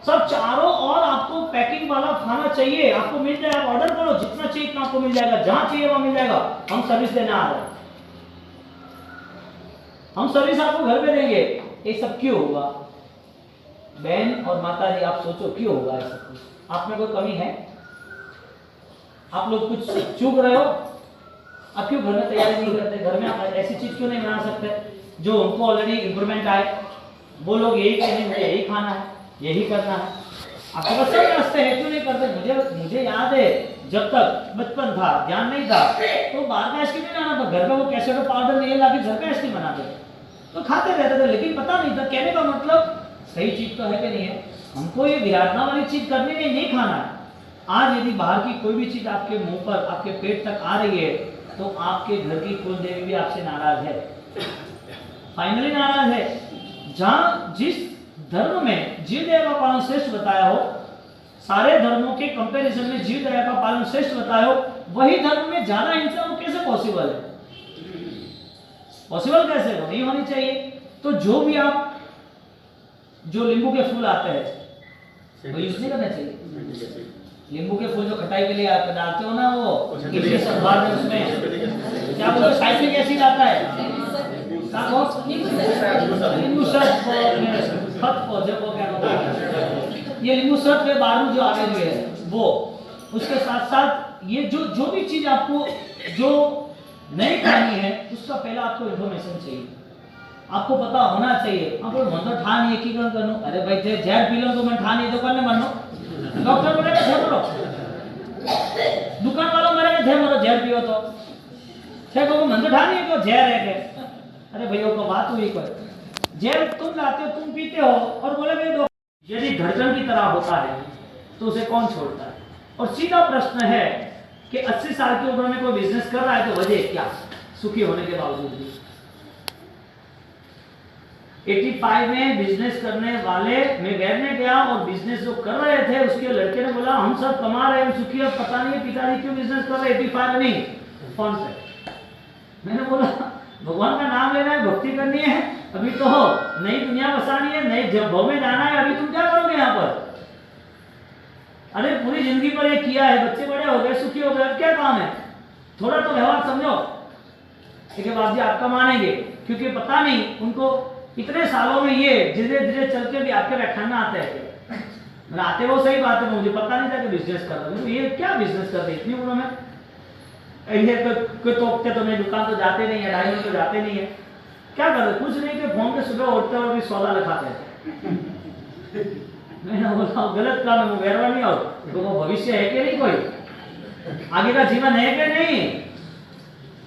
सब चारों और आपको पैकिंग वाला खाना चाहिए, आपको मिल जाए, आप ऑर्डर करो, जितना चाहिए इतना आपको मिल जाएगा, जहां चाहिए वहां मिल जाएगा। हम सर्विस देना आ रहे हैं, हम सर्विस आपको घर पे देंगे। ये सब क्यों होगा? बहन और माता जी आप सोचो क्यों होगा ऐसा? आप में कोई कमी है? आप लोग कुछ चूक रहे हो? आप क्यों घर में तैयारी नहीं करते? घर में आप ऐसी चीज क्यों नहीं बना सकते जो उनको ऑलरेडी इंप्रूवमेंट आए? वो लोग यही कहेंगे मुझे यही खाना है, यही करना है। आपके पास सब रास्ते हैं, क्यों नहीं करते? मुझे याद है जब तक बचपन था, ध्यान नहीं था, तो बाहर का आइसक्रीम नहीं लाना था, घर का वो कैसे पाउडर नहीं ला के घर का आइसक्रीम बनाते तो खाते रहते थे, लेकिन पता नहीं था। कहने का मतलब सही चीज तो है कि नहीं है? हमको ये विराटना वाली चीज करनी नहीं खाना है। आज यदि बाहर की कोई भी चीज आपके मुंह पर, आपके पेट तक आ रही है तो आपके घर की कुल देवी भी आपसे नाराज है, फाइनली नाराज है। जहां जिस धर्म में जीव दया का पालन श्रेष्ठ बताया हो, सारे धर्मों के कंपैरिजन में जीव दया का पालन श्रेष्ठ बताया हो, वही धर्म में ज्यादा हिंसा वो कैसे पॉसिबल है? पॉसिबल कैसे हो? नहीं होनी चाहिए। तो जो भी आप, जो नींबू के फूल आते हैं वो यूज नहीं करना चाहिए। नींबू के फूल जो खटाई के लिए आप डालते हो ना, वो किसी संभाल में उसमें क्या बोलते हैं, साइट्रिक एसिड आता है, नींबू शर्ट को जब वो क्या होता है, ये नींबू शर्ट के बारू जो आगे हुए हैं वो, उसके साथ साथ ये जो भी चीज आपको जो नहीं खानी है उसका पहला आपको इन्फॉर्मेशन चाहिए, आपको पता होना चाहिए। आप मन तो ठा नहीं है की करूं, अरे भाई जहर पी लो तो मैं ठा नहीं तो करने मरनो, डॉक्टर बोलेगा जहर मरो, दुकान वालों मरेगा जहर मरो, जहर पियो तो छे को मन तो ठा नहीं है तो जहर है के, अरे भैया को बात हुई कोई जहर तुम लाते हो, तुम पीते हो और बोले भाई यदि धड़कन की तरह होता है तो उसे कौन छोड़ता है? और सीधा प्रश्न है कि 80 साल की उम्र में कोई बिजनेस कर रहा है तो वजह क्या? सुखी होने के बावजूद भी 85 में बिजनेस करने वाले मैं घर में गया और बिजनेस जो कर रहे थे उसके लड़के ने बोला हम सब कमा रहे हैं सुखी, अब पता नहीं पिताजी क्यों बिजनेस कर रहे 85 में नहीं कौन से? मैंने बोला भगवान का नाम लेना है, भक्ति करनी है, अभी तो हो नई दुनिया बसानी है, नई जगहों में जाना है, अभी तुम क्या करोगे यहाँ पर? अरे पूरी जिंदगी पर ये किया है, बच्चे बड़े हो गए, सुखी हो गए, अब क्या काम है? थोड़ा तो व्यवहार समझो। इसके बाद जी आपका मानेंगे क्योंकि पता नहीं उनको इतने सालों में ये धीरे धीरे चल के भी आपके व्याख्यान में आते हैं। आते वो सही बात है, मुझे पता नहीं था कि बिजनेस कर रहे हो, ये क्या बिजनेस कर रहे इतनी उम्र में? कोई टोकते तो नहीं, दुकान तो जाते नहीं है, डायमंड तो जाते नहीं है, क्या कर रहे? कुछ नहीं कि फोन पे सुबह उठते और भी सौदा लिखाते हैं। मैं ना बोला गलत काम है, वो गैरवा नहीं आओ तो वो भविष्य है कि नहीं, कोई आगे का जीवन है कि नहीं?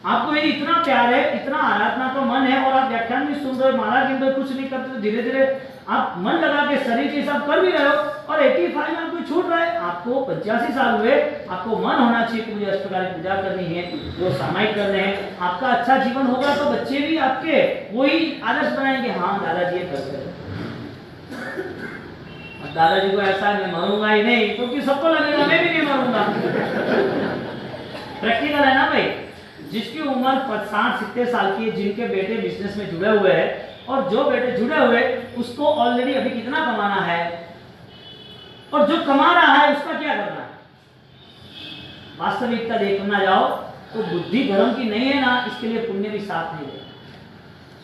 आपको यदि इतना प्यार है, इतना आराधना का मन है और आप व्याख्यान भी सुन रहे हो, माला गिन रहे हो, कुछ नहीं करते, तो धीरे धीरे आप मन लगा के शरीर के सब कर भी रहे हो और 85 में आपको छूट रहा है। आपको 85 साल हुए, आपको मन होना चाहिए कि मुझे अष्टप्रकार की पूजा करनी है, वो सामायिक करने हैं। आपका अच्छा जीवन होगा तो बच्चे भी आपके वही आदर्श बनाएंगे, हाँ दादाजी ये करते हैं। दादाजी को ऐसा मैं मरूंगा ही नहीं, क्योंकि सबको लगेगा मैं भी नहीं मरूंगा। प्रैक्टिकल है ना भाई। जिसकी उम्र 60-70 साल की है, जिनके बेटे बिजनेस में जुड़े हुए हैं और जो बेटे जुड़े हुए उसको ऑलरेडी अभी कितना कमाना है और जो कमा रहा है उसका क्या करना है। वास्तविकता देखना जाओ तो बुद्धि धर्म की नहीं है ना, इसके लिए पुण्य भी साथ नहीं दे रहा,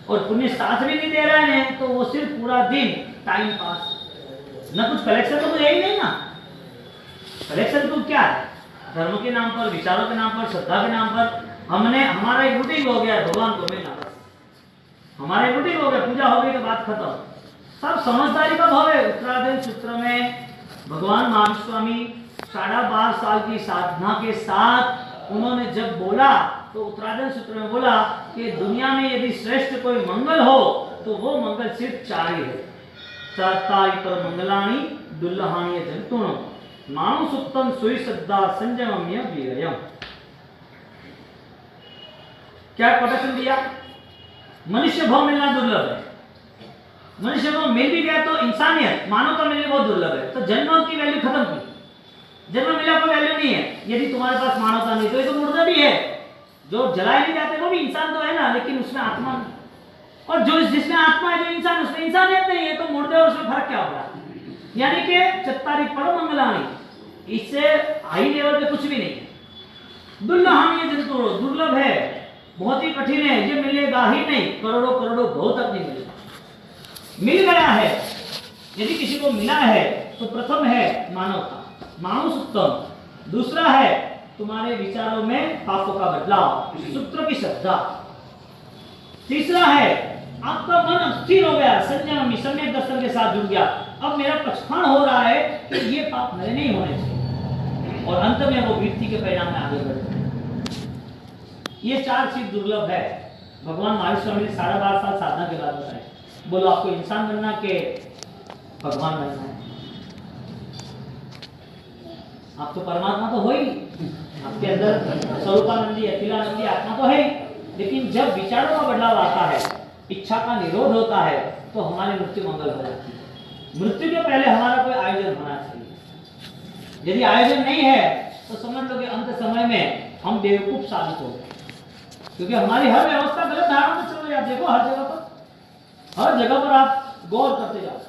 और पुण्य साथ भी नहीं दे रहा है तो वो सिर्फ पूरा दिन टाइम पास, ना कुछ कलेक्शन तो कुछ है ही नहीं ना। कलेक्शन तो क्या है? धर्म के नाम पर, विचारों के नाम पर, श्रद्धा के नाम पर हमने हमारा एक रूटीन हो गया भगवान को मिलना, हमारा एक रूटीन हो गया, पूजा हो गई तो बात खत्म। सब समझदारी का भाव है। उत्तराधीन सूत्र में भगवान महावीर स्वामी 12.5 साल की साधना के साथ उन्होंने जब बोला तो उत्तराधीन सूत्र में बोला कि दुनिया में यदि श्रेष्ठ कोई मंगल हो तो वो मंगल सिर्फ 4 ही है। चारताई पर मंगलानी दुल्लहानी जंतुनो मानु सुत्तम सुई श्रद्धा संजमम्य वीरयम। क्या कोटेशन दिया? मनुष्य भाव मिलना दुर्लभ है। मनुष्य भाव मिल भी गया तो इंसानियत मानव का मिलना बहुत दुर्लभ है। तो जन्म की वैल्यू खत्म की, जन्म मिला कोई वैल्यू नहीं है। यदि तुम्हारे पास मानवता नहीं तो ये तो मुर्दा भी है। जो जलाए नहीं जाते वो भी इंसान तो है ना, लेकिन उसमें आत्मा नहीं। और जो जिसमें आत्मा है, जो इंसान, उसमें इंसानियत नहीं है, तो मुर्दे और उसमें फर्क क्या होगा? यानी कि चत्तारी परम मंगलानी, इससे हाई लेवल पे कुछ भी नहीं है। दुर्लहानी जंतु दुर्लभ है, बहुत ही कठिन है, ये मिलेगा ही नहीं, करोड़ों करोड़ों बहुत तक नहीं मिलेगा। मिल गया है, यदि किसी को मिला है तो प्रथम है मानवता, मानव सूत्र। दूसरा है तुम्हारे विचारों में पापों का बदलाव, सूत्र की श्रद्धा। तीसरा है आपका मन स्थिर हो गया, संयम सम्यक दर्शन के साथ जुड़ गया। अब मेरा पछतावा हो रहा है कि ये पाप मेरे नहीं होने चाहिए, और अंत में वो वृत्ति के परिणाम में आगे बढ़ते हैं। ये 4 चीज दुर्लभ है। भगवान महावीर स्वामी ने 12.5 साल साधना के बाद बताए। बोलो आपको इंसान बनना के भगवान बनना है? आप तो परमात्मा तो हो ही, आपके अंदर स्वरूपानंदी अखिलानंदी आत्मा तो है, लेकिन जब विचारों का बदलाव आता है, इच्छा का निरोध होता है, तो हमारी मृत्यु मंगल हो जाती है। मृत्यु के पहले हमारा कोई आयोजन होना चाहिए। यदि आयोजन नहीं है तो समझ लो कि अंत समय में हम बेवकूफ साबित हो गए, क्योंकि हमारी हर व्यवस्था गलत धारणा में चल रही है। आप देखो हर जगह पर आप गौर करते जाओ,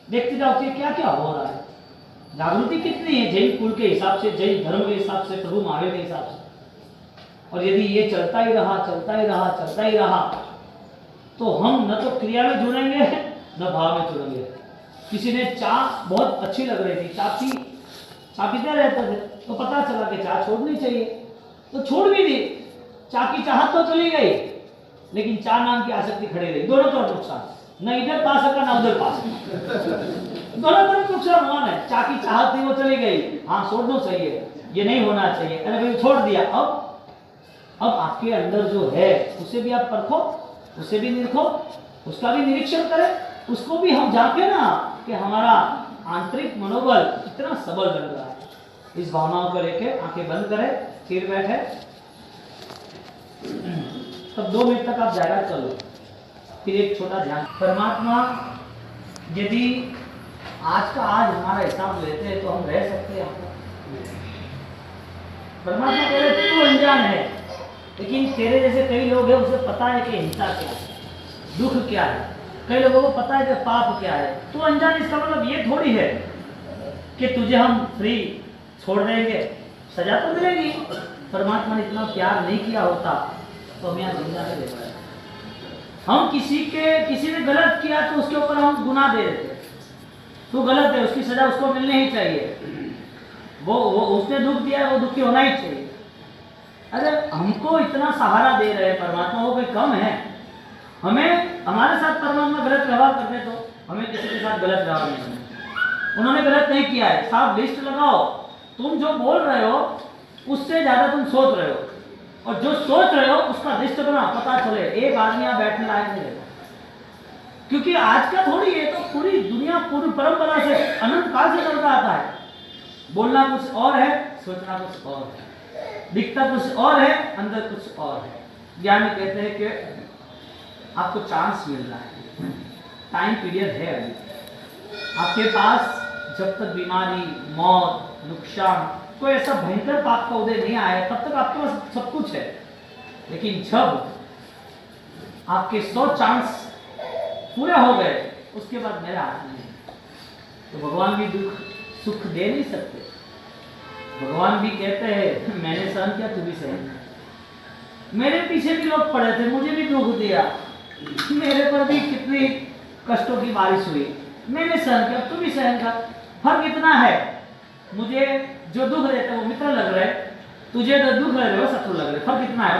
देखते जाओ कि क्या क्या हो रहा है। जागृति कितनी है जैन कुल के हिसाब से, जैन धर्म के हिसाब से, प्रभु महावीर के हिसाब से। और यदि ये चलता ही रहा तो हम न तो क्रिया में जुड़ेंगे न भाव में जुड़ेंगे। किसी ने चाय बहुत अच्छी लग रही थी, चाय पीते रहते थे, तो पता चला कि चाय छोड़नी चाहिए, तो छोड़ भी दी। चाय की चाहत तो चली गई, लेकिन चाय नाम की आसक्ति खड़ी रही। दोनों तरफ नुकसान, न इधर पा सका न उधर पा सका, दोनों तरफ नुकसान हुआ है। चाय की चाहत थी वो चली गई, हाँ छोड़ना चाहिए, ये नहीं होना चाहिए, अरे भाई छोड़ दिया। अब आपके अंदर जो है उसे भी आप परखो, उसे भी निरखो, उसका भी निरीक्षण करें, उसको भी हम जाके ना कि हमारा आंतरिक मनोबल कितना सबल बन रहा है। इस भावनाओं को लेके आंखें बंद करें, स्थिर बैठे, तब 2 मिनट तक आप जायरात कर लो, फिर एक छोटा ध्यान। परमात्मा यदि आज का आज हमारा हिसाब लेते हैं तो हम रह सकते हैं। परमात्मा कह रहे तू अनजान है, लेकिन तेरे जैसे कई लोग हैं उसे पता है कि हिंसा क्या है, दुख क्या है। कई लोगों को पता है कि पाप क्या है। तू अनजान, इसका मतलब ये थोड़ी है कि तुझे हम फ्री छोड़ देंगे, सजा तो मिलेगी। परमात्मा ने इतना प्यार नहीं किया होता तो हम यहाँ जिंदा नहीं रह पाए। हम किसी ने गलत किया तो उसके ऊपर हम गुनाह दे देते, तो गलत है, उसकी सजा उसको मिलनी ही चाहिए। वो उसने दुख दिया है, वो दुखी होना ही चाहिए। अरे हमको इतना सहारा दे रहे हैं परमात्मा, वो कोई कम है? हमें हमारे साथ परमात्मा गलत व्यवहार करते तो हमें किसी के साथ गलत व्यवहार नहीं करना। उन्होंने गलत नहीं किया है, साफ लिस्ट लगाओ, तुम जो बोल रहे हो उससे ज्यादा तुम सोच रहे हो, और जो सोच रहे हो उसका लिस्ट बना, पता चले एक आदमी यहाँ बैठने लायक नहीं रहता। क्योंकि आज का थोड़ी है, तो पूरी दुनिया पूरी परंपरा से अनंत काल से चलता आता है। बोलना कुछ और है, सोचना कुछ और है, दिखता कुछ और है, अंदर कुछ और है। ज्ञानी कहते हैं कि आपको चांस मिल रहा है, टाइम पीरियड है अभी आपके पास। जब तक बीमारी, मौत, नुकसान, कोई ऐसा भयंकर पाप का उदय नहीं आया, तब तक आपके पास सब कुछ है। लेकिन जब आपके 100 चांस पूरे हो गए, उसके बाद मेरा हाथ नहीं है। तो भगवान भी दुख सुख दे नहीं सकते। भगवान भी कहते हैं मैंने सहन किया, तू भी सहन कर। मेरे पीछे भी लोग पड़े थे, मुझे भी दुख दिया, मेरे पर भी कितनी कष्टों की बारिश हुई, मैंने सहन किया, तू भी सहन कर। फर्क इतना है, मुझे जो दुख देते वो मित्र लग रहे, तुझे जो दुख लग रहे हो शत्रु लग रहे, फर्क इतना है।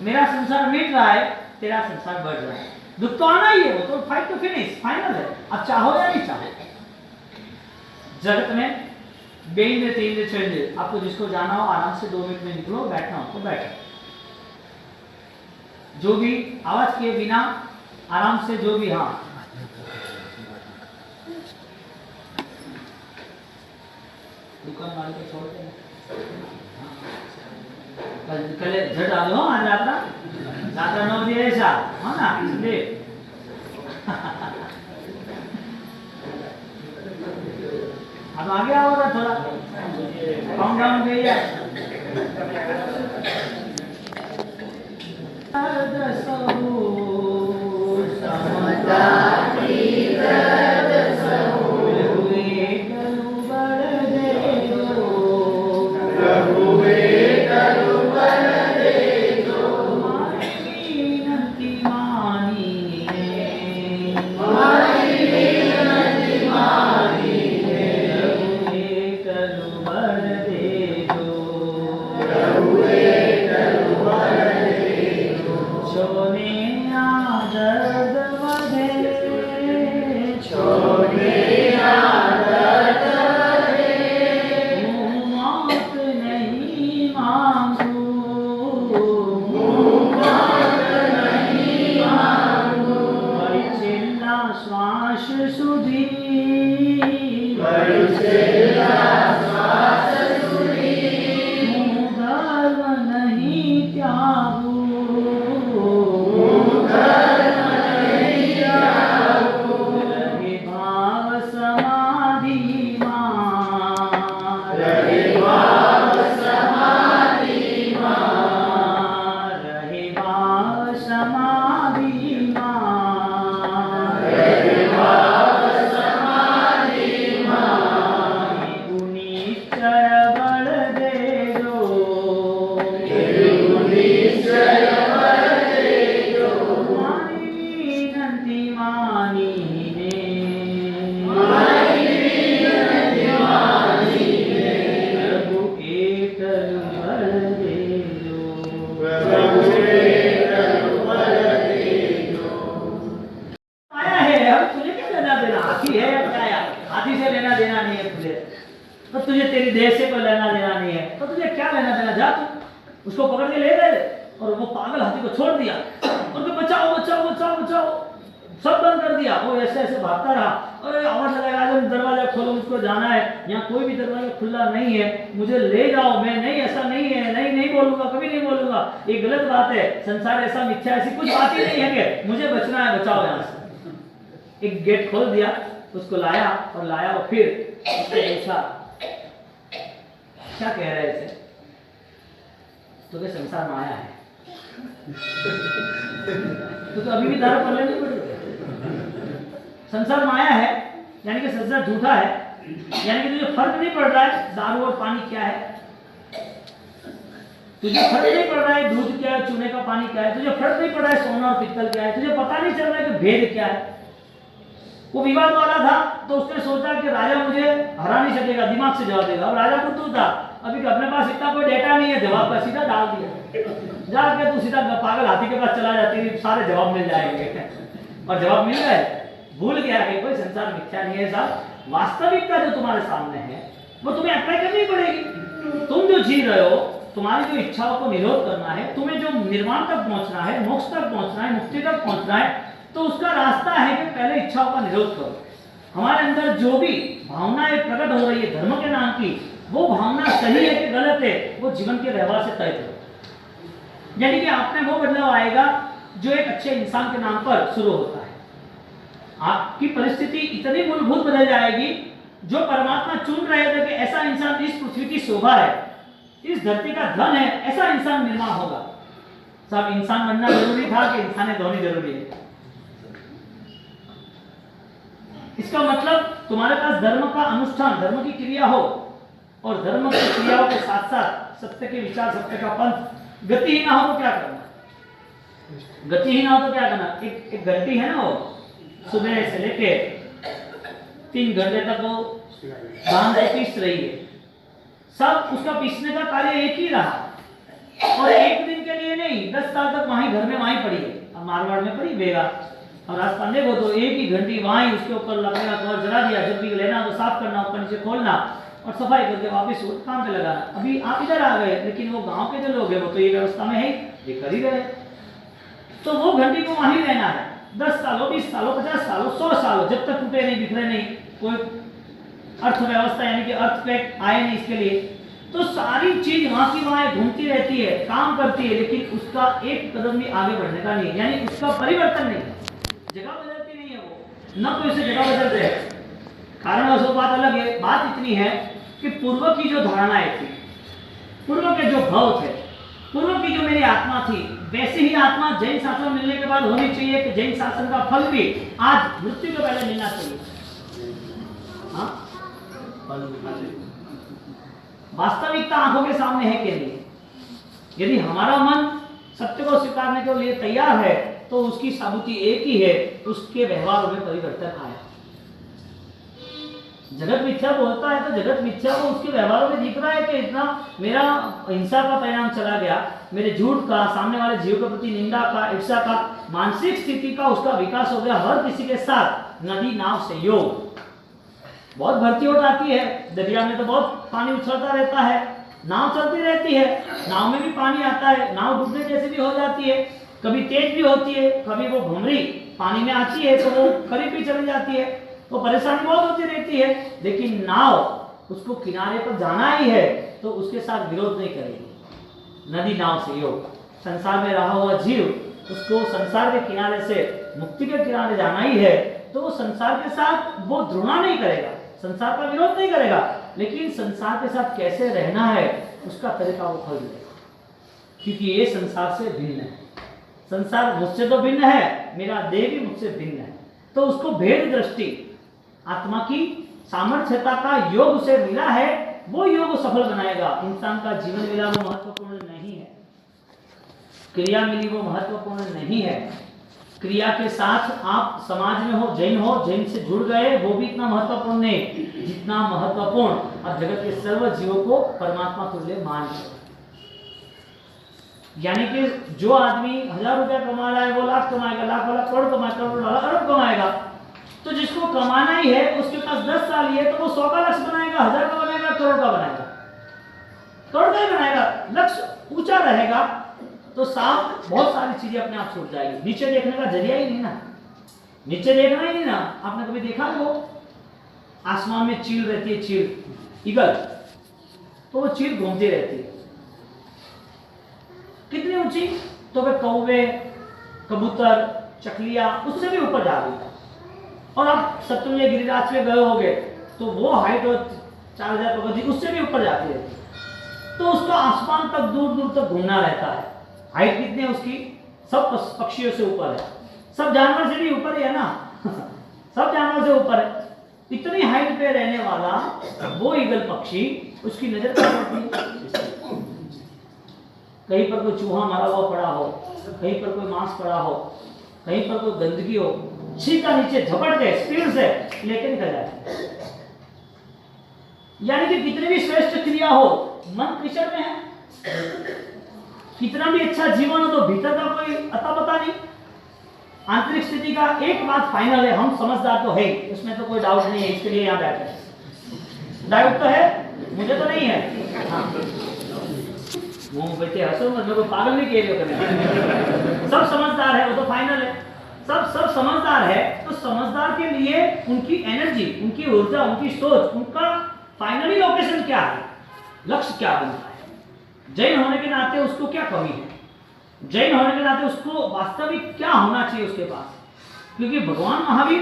मेरा संसार मिट रहा है, तेरा संसार बढ़ रहा है। दुख तो आना ही है, वो तो फाइट टू फिनिश, फाइनल है। अब चाहो या नहीं चाहो, जगत में बेइंद्रिय तीन छेंद्रिय, आपको जिसको जाना हो आराम से 2 मिनट में निकलो, बैठना हो तो बैठो, जो भी आवाज किए बिना आराम से, जो भी, हाँ दुकान वाले को छोड़ते हैं, कल झट आ जाओ, आज रात 9 बजे ऐसा हो ना, इसलिए अब आगे आओ ना, थोड़ा काउंट डाउन करिए। तो तुझे तेरी देश से कोई लेना देना नहीं है, तो तुझे क्या लेना देना, जा तू उसको पकड़ के ले गए और वो पागल हाथी को छोड़ दिया और फिर बचाओ बचाओ बचाओ बचाओ सब बंद कर दिया। वो ऐसे ऐसे भागता रहा, अरे आवाज लगाया दरवाजा खोलो, मुझको जाना है, यहाँ कोई भी दरवाजा खुला नहीं है, मुझे ले जाओ। मैं नहीं, ऐसा नहीं है, नहीं नहीं बोलूंगा, कभी नहीं बोलूंगा, ये गलत बात है, संसार ऐसा मिथ्या, ऐसी कुछ बात ही नहीं है कि मुझे बचना है, बचाओ यहाँ से। एक गेट खोल दिया, उसको लाया और फिर उसने पूछा क्या कह रहे थे, तो क्या संसार माया है, तो अभी भी दारू पल्ले नहीं पड़ रही। संसार माया है यानी कि संसार झूठा है, यानी कि तुझे फर्क नहीं पड़ रहा है दारू और पानी क्या है, तुझे फर्क नहीं पड़ रहा है दूध क्या है, चूने का पानी क्या है, तुझे फर्क नहीं पड़ रहा है सोना और पित्तल क्या है, तुझे पता नहीं चल रहा है कि भेद क्या है। वो विवाद वाला था तो उसने सोचा कि राजा मुझे हरा नहीं सकेगा, दिमाग से जवाब देगा। अब राजा को तू था, अभी अपने पास इतना कोई डेटा नहीं है, जवाब का सीधा डाल दिया। जाके तू सीधा पागल हाथी के पास चला जाती, सारे जवाब मिल जाएंगे। और जवाब मिल गए, भूल गया कि कोई संसार मिथ्या नहीं है साहब। वास्तविकता जो तुम्हारे सामने है वो तुम्हें अप्लाई करनी पड़ेगी। तुम जो जी रहे हो, तुम्हारी जो इच्छाओं को निरोध करना है, तुम्हें जो निर्वाण तक पहुंचना है, मोक्ष तक पहुंचना है, मुक्ति तक पहुंचना है, तो उसका रास्ता है कि पहले इच्छाओं का निरोध करो। हमारे अंदर जो भी भावनाएं प्रकट हो रही है धर्म के नाम की, वो भावना सही है कि गलत है, वो जीवन के व्यवहार से तय करो। यानी कि आप में वो बदलाव आएगा जो एक अच्छे इंसान के नाम पर शुरू होता है। आपकी परिस्थिति इतनी मूलभूत बदल जाएगी, जो परमात्मा चुन रहे थे कि ऐसा इंसान इस पृथ्वी की शोभा है, इस धरती का धन है, ऐसा इंसान निर्माण होगा। सब इंसान बनना जरूरी था कि इंसान धोनी जरूरी है। इसका मतलब तुम्हारे पास धर्म का अनुष्ठान, धर्म की क्रिया हो, और धर्म की क्रियाओं के साथ साथ सत्य के विचार, सत्य का पंथ गतिहीन हो तो क्या करना? गतिहीन हो तो क्या करना? एक घंटी है ना, वो सुबह से लेके 3 घंटे तक वो बांध पीस रही है, सब उसका पीसने का कार्य एक ही रहा, और एक दिन के लिए नहीं, 10 साल तक वहीं घर में वहीं पड़ी है। अब मारवाड़ में पड़ी बेगा, और राजस्थान देखो तो एक ही घंटी वहीं उसके ऊपर लगेगा, कवर जला दिया, जब भी लेना तो साफ करना, ऊपर नीचे खोलना और सफाई करके वापस काम पे लगाना। अभी आप इधर आ गए, लेकिन वो गांव के जो लोग हैं वो तो ये व्यवस्था में है, ये कर ही रहे। तो वो घंटी को वहीं रहना है 10 सालों, 20 सालों, 50 सालों, 100 सालों, जब तक टूटे नहीं, बिखरे नहीं, कोई अर्थव्यवस्था यानी कि अर्थक्वेक आए नहीं इसके लिए। तो सारी चीज वहां की वहां घूमती रहती है, काम करती है, लेकिन उसका एक कदम भी आगे बढ़ने का नहीं है, यानी उसका परिवर्तन नहीं है, जगह बदलती नहीं है वो, न तो इसे जगह बदल रहे। कारण और बात अलग है। बात इतनी है कि पूर्व की जो धारणाएं थी, पूर्व के जो भाव थे, पूर्व की जो मेरी आत्मा थी, वैसे ही आत्मा जैन शासन मिलने के बाद होनी चाहिए कि जैन शासन का फल भी आज मृत्यु के पहले मिलना चाहिए। हाँ, वास्तविकता आंखों के सामने है कि नहीं? यदि हमारा मन सत्य को स्वीकारने के लिए तैयार है तो उसकी साबुती एक ही है, उसके व्यवहार में परिवर्तन आया। जगत मिथ्या बोलता है तो जगत मिथ्या को उसके व्यवहारों में दिख रहा है कि इतना मेरा हिंसा का परिणाम चला गया, मेरे झूठ का, सामने वाले जीव के प्रति निंदा का, ईर्ष्या का, मानसिक स्थिति का उसका विकास हो गया। हर किसी के साथ नदी नाव से योग, बहुत भर्ती हो जाती है, दरिया में तो बहुत पानी उछलता रहता है, नाव चलती रहती है, नाव में भी पानी आता है, नाव डूबने जैसी भी हो जाती है, कभी तेज भी होती है, कभी वो भुमरी पानी में आती है तो वो करीब भी चली जाती है, तो परेशानी बहुत होती रहती है। लेकिन नाव उसको किनारे पर जाना ही है तो उसके साथ विरोध नहीं करेगी। नदी नाव से योग, संसार में रहा हुआ जीव उसको संसार के किनारे से मुक्ति के किनारे जाना ही है, तो वो संसार के साथ वो ध्रुना नहीं करेगा, संसार का विरोध नहीं करेगा, लेकिन संसार के साथ कैसे रहना है उसका तरीका वो खोज लेगा, क्योंकि ये संसार से भिन्न है। संसार मुझसे तो भिन्न है, मेरा देह भी मुझसे भिन्न है, तो उसको भेद दृष्टि, आत्मा की सामर्थ्यता का योग उसे मिला है, वो योग सफल बनाएगा। इंसान का जीवन मिला वो महत्वपूर्ण नहीं है, क्रिया मिली वो महत्वपूर्ण नहीं है। क्रिया के साथ आप समाज में हो, जैन से जुड़ गए, वो भी इतना महत्वपूर्ण नहीं जितना महत्वपूर्ण अब जगत के सर्व जीवों को परमात्मा तुल्य मान है। यानी कि जो आदमी 1000 रुपया कमा रहा है वो लाख कमाएगा, लाख वाला करोड़ कमाएगा, करोड़ वाला अरब कमाएगा। तो जिसको कमाना ही है उसके पास 10 साल ही है, तो वो 100 का लक्ष्य बनाएगा, 1000 का बनाएगा, करोड़ का बनाएगा, करोड़ का ही बनाएगा। लक्ष्य ऊंचा रहेगा तो साफ बहुत सारी चीजें अपने आप छूट जाएगी। नीचे देखने का जरिया ही नहीं ना, नीचे देखना ही नहीं ना। आपने कभी देखा वो आसमान में चील रहती है, चील, ईगल, तो वो चील घूमती रहती है कितनी ऊंची, तो वे कौवे, कबूतर, चकलिया उससे भी ऊपर जा रही है। और आप शत्रुंजय गिरिराज में गए होंगे तो वो हाइट हो 4000 पगथी, उससे भी ऊपर जाती है, तो उसका आसमान तक दूर दूर तक घूमना रहता है। हाइट कितनी है उसकी? सब पक्षियों से ऊपर है, सब जानवर से भी ऊपर है ना सब जानवर से ऊपर है। इतनी हाइट पे रहने वाला वो ईगल पक्षी, उसकी नजर कहाँ पड़ती है? कहीं पर कोई चूहा मरा हुआ पड़ा हो, कहीं पर कोई मांस पड़ा हो, कहीं पर कोई गंदगी हो, छीका नीचे झपट के स्पीड से लेके निकल जाए। यानी कि कितनी भी श्रेष्ठ क्रिया हो, मन कृष्ण में है, कितना भी अच्छा जीवन हो तो भीतर का कोई अता पता नहीं। आंतरिक स्थिति का एक बात फाइनल है, हम समझदार तो है, इसमें तो कोई डाउट नहीं है, इसके लिए यहाँ बैठे हैं। डाउट तो है, मुझे तो नहीं है। हाँ, मुंह बैठे हंसो मत, मेरे को पागल नहीं कह रहे हो। सब समझदार है, वो तो फाइनल है। सब समझदार है, तो समझदार के लिए उनकी एनर्जी, उनकी ऊर्जा, उनकी सोच, उनका फाइनली लोकेशन क्या है, लक्ष्य क्या बनता है। जैन होने के नाते उसको क्या कमी है, जैन होने के नाते उसको वास्तविक क्या होना चाहिए उसके पास। क्योंकि भगवान महावीर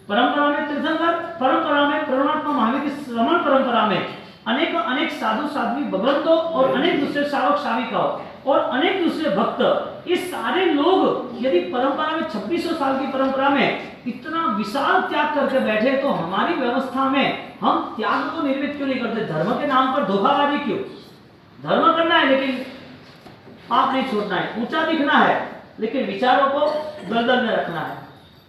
परंपरा में, तीर्थंकर परंपरा में, परमात्मा महावीर की श्रमण परंपरा में अनेक साधु साध्वी भगवंतों और अनेक दूसरे श्रावक श्राविकाओं और अनेक दूसरे भक्त, ये सारे लोग यदि परंपरा में 2600 साल की परंपरा में इतना विशाल त्याग करके बैठे, तो हमारी व्यवस्था में हम त्याग को निर्मित क्यों नहीं करते। धर्म के नाम पर धोखाबाजी क्यों। धर्म करना है लेकिन पाप नहीं छोड़ना है, ऊंचा दिखना है लेकिन विचारों को दलदल में रखना है।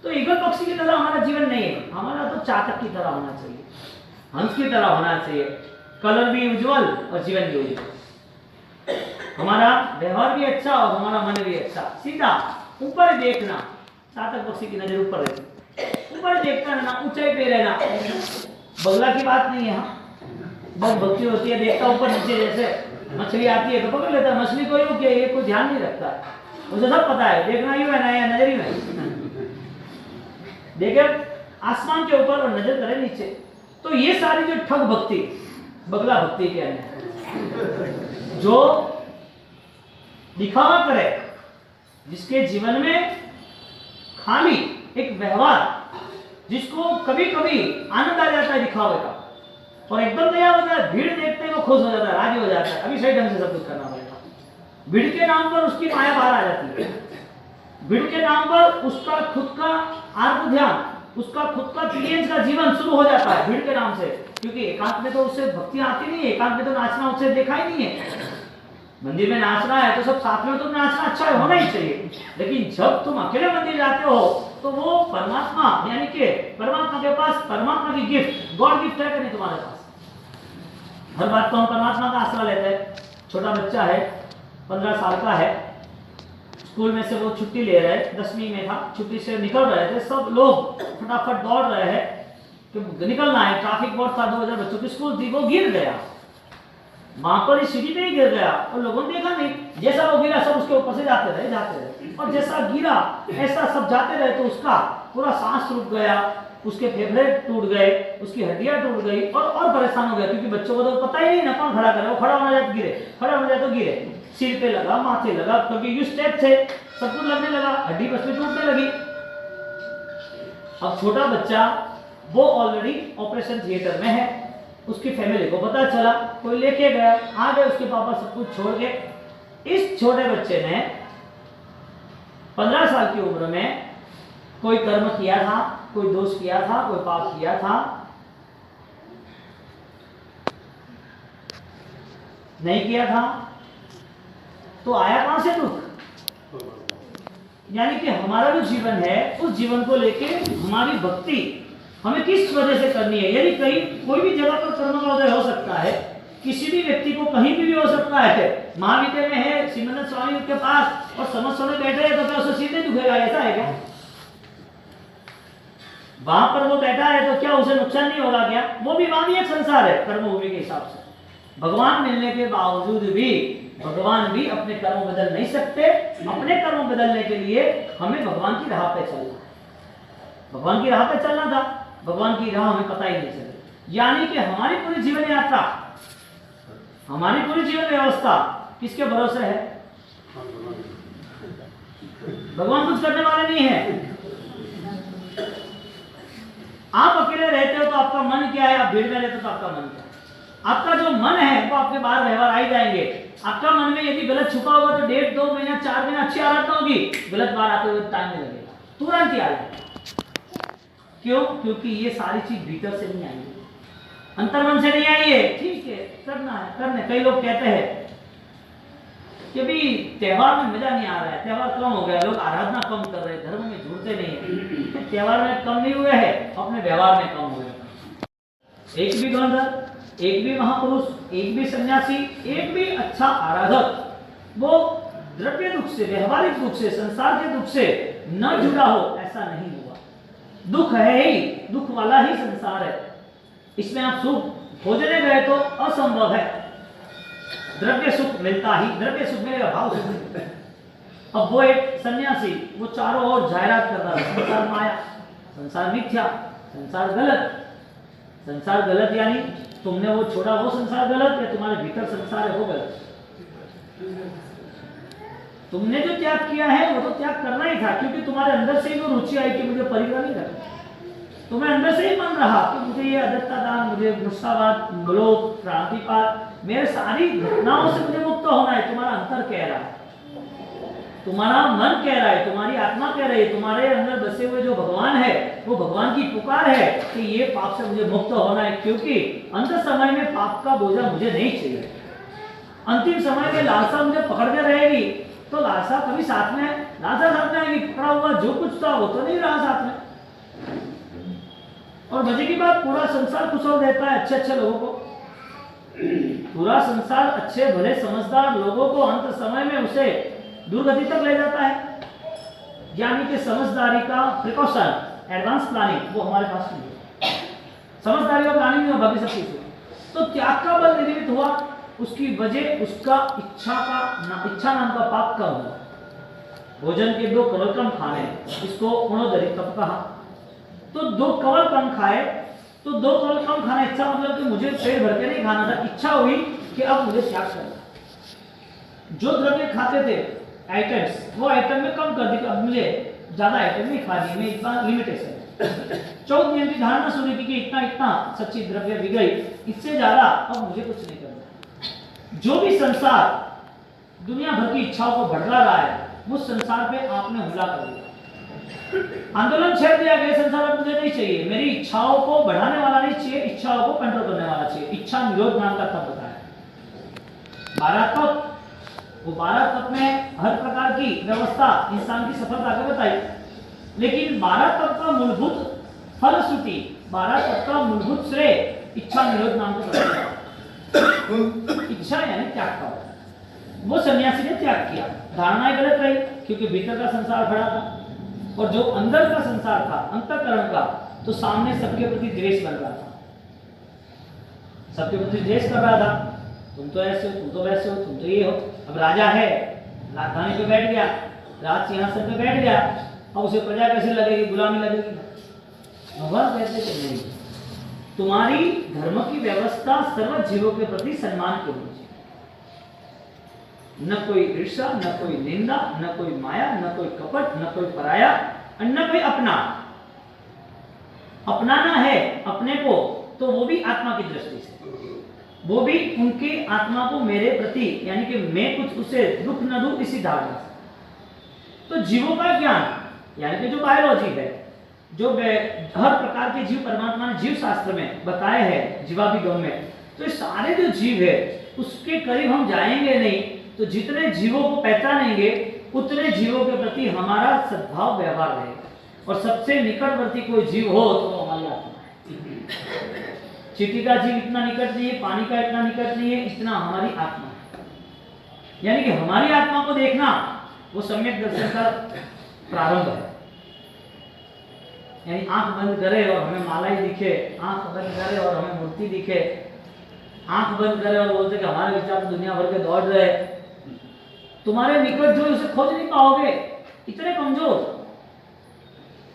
तो ईगल पक्षी की तरह हमारा जीवन नहीं है, हमारा तो चातक की तरह होना चाहिए, हंस की तरह होना चाहिए। कलर भी उज्जवल और जीवन भी उज्जवल, हमारा व्यवहार भी अच्छा और हमारा मन भी अच्छा। सीधा ऊपर देखना, चातक पक्षी की नजर ऊपर रहती, ऊपर देखता रहना, ऊंचाई पे रहना। बगला की बात नहीं है। हाँ, बहुत भक्ति होती है, देखता ऊपर नीचे, जैसे मछली आती है तो पकड़ लेता है। मछली को यूं ये कोई ध्यान नहीं रखता है, उसे सब पता है देखना यूं है ना, या नजर ही में देखे आसमान के ऊपर और नजर करे नीचे। तो ये सारी जो ठग भक्ति, बगला भक्ति क्या है, जो दिखावा करे, जिसके जीवन में खाली एक व्यवहार, जिसको कभी कभी आनंद आ जाता है दिखावे का और एकदम तैयार होता है, भीड़ देखते ही वो खुश हो जाता है, राजी हो जाता है, अभी सही ढंग से सब कुछ करना पड़ेगा। भीड़ के नाम पर उसकी माया बाहर आ जाती है, भीड़ के नाम पर उसका खुद का आत्म ध्यान, उसका खुद का क्लियंस का जीवन शुरू हो जाता है भीड़ के नाम से। क्योंकि एकांत में तो उससे भक्ति आती नहीं है, एकांत में तो नाचना उससे देखा ही नहीं है। मंदिर में नाचना है तो सब साथ में तो नाचना अच्छा होना ही चाहिए, लेकिन जब तुम अकेले मंदिर जाते हो तो वो परमात्मा, यानी कि परमात्मा के पास परमात्मा की गिफ्ट, गॉड गिफ्ट है कि नहीं तुम्हारे पास। हर बात तो हम परमात्मा का आसरा लेते हैं। छोटा बच्चा है, 15 साल का है, स्कूल में से वो छुट्टी ले रहे, 10वीं में था, छुट्टी से निकल रहे थे, सब लोग फटाफट दौड़ रहे हैं कि निकलना है, ट्रैफिक बहुत था, 2000 बच्चों की स्कूल थी। वो गिर गया, वहां पर सीढ़ी पे ही गिर गया और लोगों ने देखा नहीं, जैसा वो गिरा सब उसके ऊपर से जाते रहे और जैसा गिरा ऐसा सब जाते रहे, तो उसका पूरा सांस रुक गया, उसके फेफड़े टूट गए, उसकी हड्डियां टूट गई और परेशान हो गया। क्योंकि बच्चों को तो पता ही नहीं ना कौन खड़ा करे, वो खड़ा होना जाए तो गिरे, खड़ा होना जाए तो गिरे, सिर पे लगा, माथे लगा, क्योंकि यू स्टेप थे, सब कुछ लगने लगा, हड्डी बस में टूटने लगी। अब छोटा बच्चा वो ऑलरेडी ऑपरेशन थिएटर में है, उसकी फैमिली को पता चला, कोई लेके गया, आ गए उसके पापा सब कुछ छोड़ के। इस छोटे बच्चे ने 15 साल की उम्र में कोई कर्म किया था, कोई दोष किया था, कोई पाप किया था, नहीं किया था, तो आया कहां से दुख। यानी कि हमारा जो जीवन है उस जीवन को लेके हमारी भक्ति हमें किस वजह से करनी है। यदि कहीं कोई भी जगह पर कर्म का उदय हो सकता है, किसी भी व्यक्ति को कहीं भी हो सकता है। महाविद्या में है, श्रीमंत स्वामी के पास और समस्त समय बैठे हैं, तो क्या उसे सीधे दुखेगा, ऐसा है क्या। वहां पर वो बैठा है तो क्या उसे नुकसान नहीं होगा क्या। वो भी वहां भी एक संसार है कर्मभूमि के हिसाब से। भगवान मिलने के बावजूद भी भगवान भी अपने कर्म बदल नहीं सकते। अपने कर्म बदलने के लिए हमें भगवान की राह पे चलना है। भगवान की राह पे चलना था, भगवान की राह हमें पता ही नहीं चली। यानी कि हमारी पूरी जीवन यात्रा, हमारी पूरी जीवन व्यवस्था किसके भरोसे है। भगवान कुछ करने वाले नहीं है। आप अकेले रहते हो तो आपका मन क्या है, आप भीड़ में रहते हो तो आपका मन क्या है। आपका जो मन है वो आपके बाहर व्यवहार आ ही जाएंगे। आपका मन में यदि गलत छुपा होगा तो 1.5, 2 महीना, 4 महीना अच्छी आदत होगी, गलत बार आते हुए टाइम नहीं लगेगा, तुरंत ही आ जाएगा। क्यों? क्योंकि ये सारी चीज भीतर से नहीं आई है, अंतर्मन से नहीं आई है। ठीक है, करना है, करने। कई लोग कहते हैं कि भी त्योहार में मजा नहीं आ रहा है, त्योहार कम हो गया, लोग आराधना कम कर रहे हैं, धर्म में जुड़ते नहीं है। त्योहार में कम नहीं हुए हैं, अपने व्यवहार में कम हुए। एक भी गंधर्व, एक भी महापुरुष, एक भी सन्यासी, एक भी अच्छा आराधक वो द्रव्य दुख से, व्यवहारिक दुख से, संसार के दुख से न जुड़ा हो, ऐसा नहीं हुआ। दुख है ही, दुख वाला ही संसार है। इसमें आप सुख खोजने गए तो असंभव है। द्रव्य सुख मिलता ही, द्रव्य सुख मिलेगा, भाव सुख मिलेगा। अब वो एक सन्यासी, वो चारों ओर जाहिरात कर रहा है, संसार माया, संसार मिथ्या, संसार गलत। संसार गलत यानी तुमने वो छोड़ा वो संसार गलत, या तुम्हारे भीतर संसार है वो गलत? तुमने जो त्याग किया है वो तो त्याग करना ही था, क्योंकि तुम्हारे अंदर से ही वो रुचि आई कि मुझे परिग्रह नहीं करना। तुम्हें अंदर से ही मन रहा कि मुझे ये अदत्ता दान, मुझे गुस्सावाद, लोभ, क्रांतिपात, मेरे सारी घटनाओं से मुझे मुक्त होना है। तुम्हारा अंतर कह रहा है, तुम्हारा मन कह रहा है, तुम्हारी आत्मा कह रही है, तुम्हारे अंदर बसे हुए जो भगवान है वो भगवान की पुकार है कि ये पाप से मुझे मुक्त होना है, क्योंकि अंत समय में पाप का बोझा मुझे नहीं चाहिए। अंतिम समय में लालसा मुझे पकड़ के रहेगी, तो लालसा कभी साथ में, लालसा साथ में आएगी, पकड़ा हुआ जो कुछ था वो तो नहीं रहा साथ में। और मजे की बात, पूरा संसार कुशल देता है अच्छे अच्छे लोगों को, पूरा संसार अच्छे भले समझदार लोगों को अंत समय में उसे दुर्गति तक ले जाता है। यानी कि समझदारी का प्रिकॉशन, एडवांस प्लानिंग वो हमारे पास नहीं है। समझदारी का प्लानिंग नहीं हो, बाकी सब चीज। तो त्याग का बल निर्मित हुआ, उसकी वजह उसका इच्छा नाम का पाप कम हुआ। भोजन के 2 कवल कम खाने, इसको उणोदरी तप कहा। तो 2 कवल कम खाए, तो 2 कवल कम खाना इच्छा मतलब कि मुझे पेट भर के नहीं खाना था, इच्छा हुई कि अब मुझे त्याग करना। जो द्रव्य खाते थे आइटम्स, वो आइटम में कम कर दी, अब मुझे ज्यादा आइटम नहीं खानी, मैं इतना लिमिटेशन। 14 नियम की धारणा शुरू की कि इतना इतना सच्ची द्रव्य भी गई, इससे ज्यादा अब मुझे कुछ नहीं करना। जो भी संसार दुनिया भर की इच्छाओं को भड़का रहा है, उस संसार पे आपने हमला कर दिया, आंदोलन छेड़ दिया गया, संसार अब मुझे नहीं चाहिए, मेरी इच्छाओं को बढ़ाने वाला नहीं चाहिए, इच्छाओं को कंट्रोल करने वाला चाहिए। इच्छा निरोध नाम का तत्व बताया 12 तत्व। वो 12 तत्व में हर प्रकार की व्यवस्था इंसान की सफलता को बताई, लेकिन 12 तत्व का मूलभूत फलश्रुति, 12 तत्व का मूलभूत श्रेय इच्छा निरोध नाम का बताया। इच्छा यानी त्याग का, वो सन्यासी ने त्याग किया। धारणाएं गलत रही, क्योंकि भीतर का संसार खड़ा था, और जो अंदर का संसार था, अंतःकरण का, तो सामने सबके प्रति द्वेष बन रहा था, सबके प्रति द्वेष कर रहा था। तुम तो ऐसे हो, तुम तो वैसे हो, तुम तो ये हो। अब राजा है, राजधानी पे बैठ गया, राज सिंहासन पे बैठ गया, अब उसे प्रजा कैसे लगेगी, गुलामी लगेगी। भगवान कहते कि नहीं, तुम्हारी धर्म की व्यवस्था सर्व जीवों के प्रति सम्मान की होनी चाहिए। न कोई ईर्ष्या, न कोई निंदा, न कोई माया, न कोई कपट, न कोई पराया, और न कोई अपना। अपनाना है अपने को, तो वो भी आत्मा की दृष्टि से, वो भी उनकी आत्मा को मेरे प्रति, यानी कि मैं कुछ उसे दुख न दूं, इसी धारणा से। तो जीवों का ज्ञान, यानी कि जो बायोलॉजी है, जो हर प्रकार के जीव परमात्मा ने जीव शास्त्र में बताए हैं, जीवाभिगम में, तो ये सारे जो जीव है उसके करीब हम जाएंगे नहीं। तो जितने जीवों को पहचानेंगे उतने जीवों के प्रति हमारा सद्भाव व्यवहार रहेगा, और सबसे निकटवर्ती कोई जीव हो तो वो हमारी आत्मा है। चींटी का जीव इतना निकट नहीं है, पानी का इतना निकट नहीं है, इतना हमारी आत्मा है। यानी कि हमारी आत्मा को देखना वो सम्यक दर्शन का प्रारंभ है। यानी आंख बंद करे और हमें माला ही दिखे, आंख बंद करे और हमें मूर्ति दिखे, आंख बंद करे और बोलते कि हमारे विचार तो दुनिया भर के दौड़ रहे, तुम्हारे निकट जो उसे खोज नहीं पाओगे, इतने कमजोर।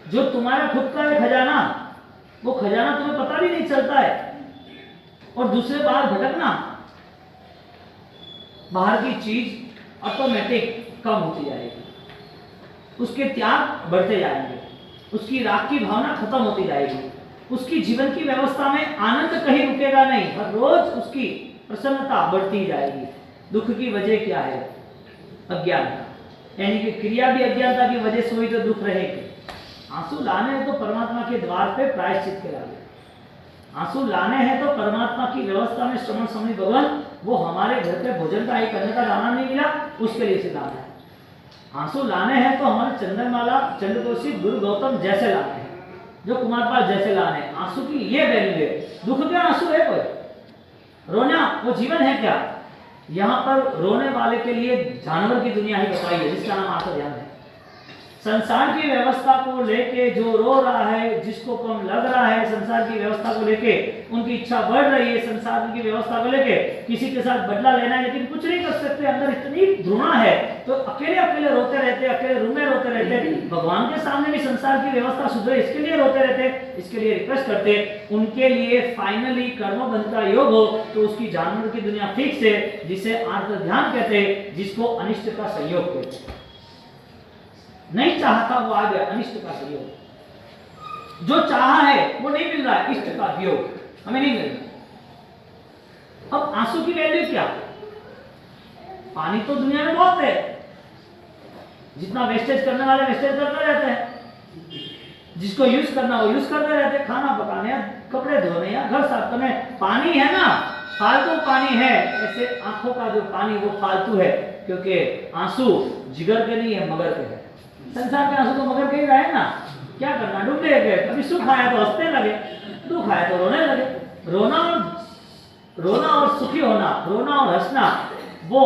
जो तुम्हारा खुद का है खजाना, वो खजाना तुम्हें पता भी नहीं चलता है, और दूसरे बाहर भटकना, बाहर की चीज ऑटोमेटिक कम होती जाएगी, उसके त्याग बढ़ते जाएंगे, उसकी राग की भावना खत्म होती जाएगी, उसकी जीवन की व्यवस्था में आनंद कहीं रुकेगा नहीं, हर रोज उसकी प्रसन्नता बढ़ती जाएगी। दुख की वजह क्या है? अज्ञानता, यानी कि क्रिया भी अज्ञानता की वजह से हुई तो दुख रहेगी। आंसू लाने हैं तो परमात्मा के द्वार पे प्रायश्चित के लाए, आंसू लाने हैं तो परमात्मा की व्यवस्था में श्रवण समझ भगवान, वो हमारे घर पे भोजन का एक करने का दाना नहीं मिला, उसके लिए से लाना है। आंसू लाने हैं तो हमारे चंद्रमाला, चंद्रकोशी, गुरु गौतम जैसे लाने हैं, जो कुमारपाल जैसे लाने हैं। आंसू की ये वैल्यू है। दुख के आंसू है कोई? रोना वो जीवन है क्या? यहाँ पर रोने वाले के लिए जानवर की दुनिया ही बताई है, जिसका नाम आत्म ध्यान है। संसार की व्यवस्था को लेके जो रो रहा है, जिसको कम लग रहा है संसार की व्यवस्था को लेके, उनकी इच्छा बढ़ रही है संसार की व्यवस्था को लेके, किसी के साथ बदला लेना है लेकिन कुछ नहीं कर सकते, अंदर इतनी घृणा है तो अकेले अकेले रोते रहते, अकेले रूम में रोते रहते, भगवान के सामने भी संसार की व्यवस्था सुधरे इसके लिए रोते रहते, इसके लिए रिक्वेस्ट करते। उनके लिए फाइनली कर्मबंध का योग हो तो उसकी जानवर की दुनिया फिक्स है, जिसे आर्त ध्यान कहते हैं, जिसको अनिष्ट का संयोग कहते हैं। नहीं चाहता वो आ गया, अनिष्ट का संयोग। जो चाहा है वो नहीं मिल रहा है, इष्ट का वियोग हमें नहीं मिल रहा। अब आंसू की वैल्यू क्या? पानी तो दुनिया में बहुत है, जितना वेस्टेज करने वाले वेस्टेज करते रहते हैं, जिसको यूज करना वो यूज करते रहते हैं, खाना पकाने या कपड़े धोने या घर साफ करने। पानी है ना, फालतू पानी है। ऐसे आंखों का जो पानी वो फालतू है, क्योंकि आंसू जिगर के नहीं है, मगर के है। संसार के आंसू तो मगर के ही रहे ना, क्या करना, डूबने गए। कभी सुख आया तो हंसने लगे, दुख आया तो रोने लगे। रोना और सुखी होना, रोना और हंसना वो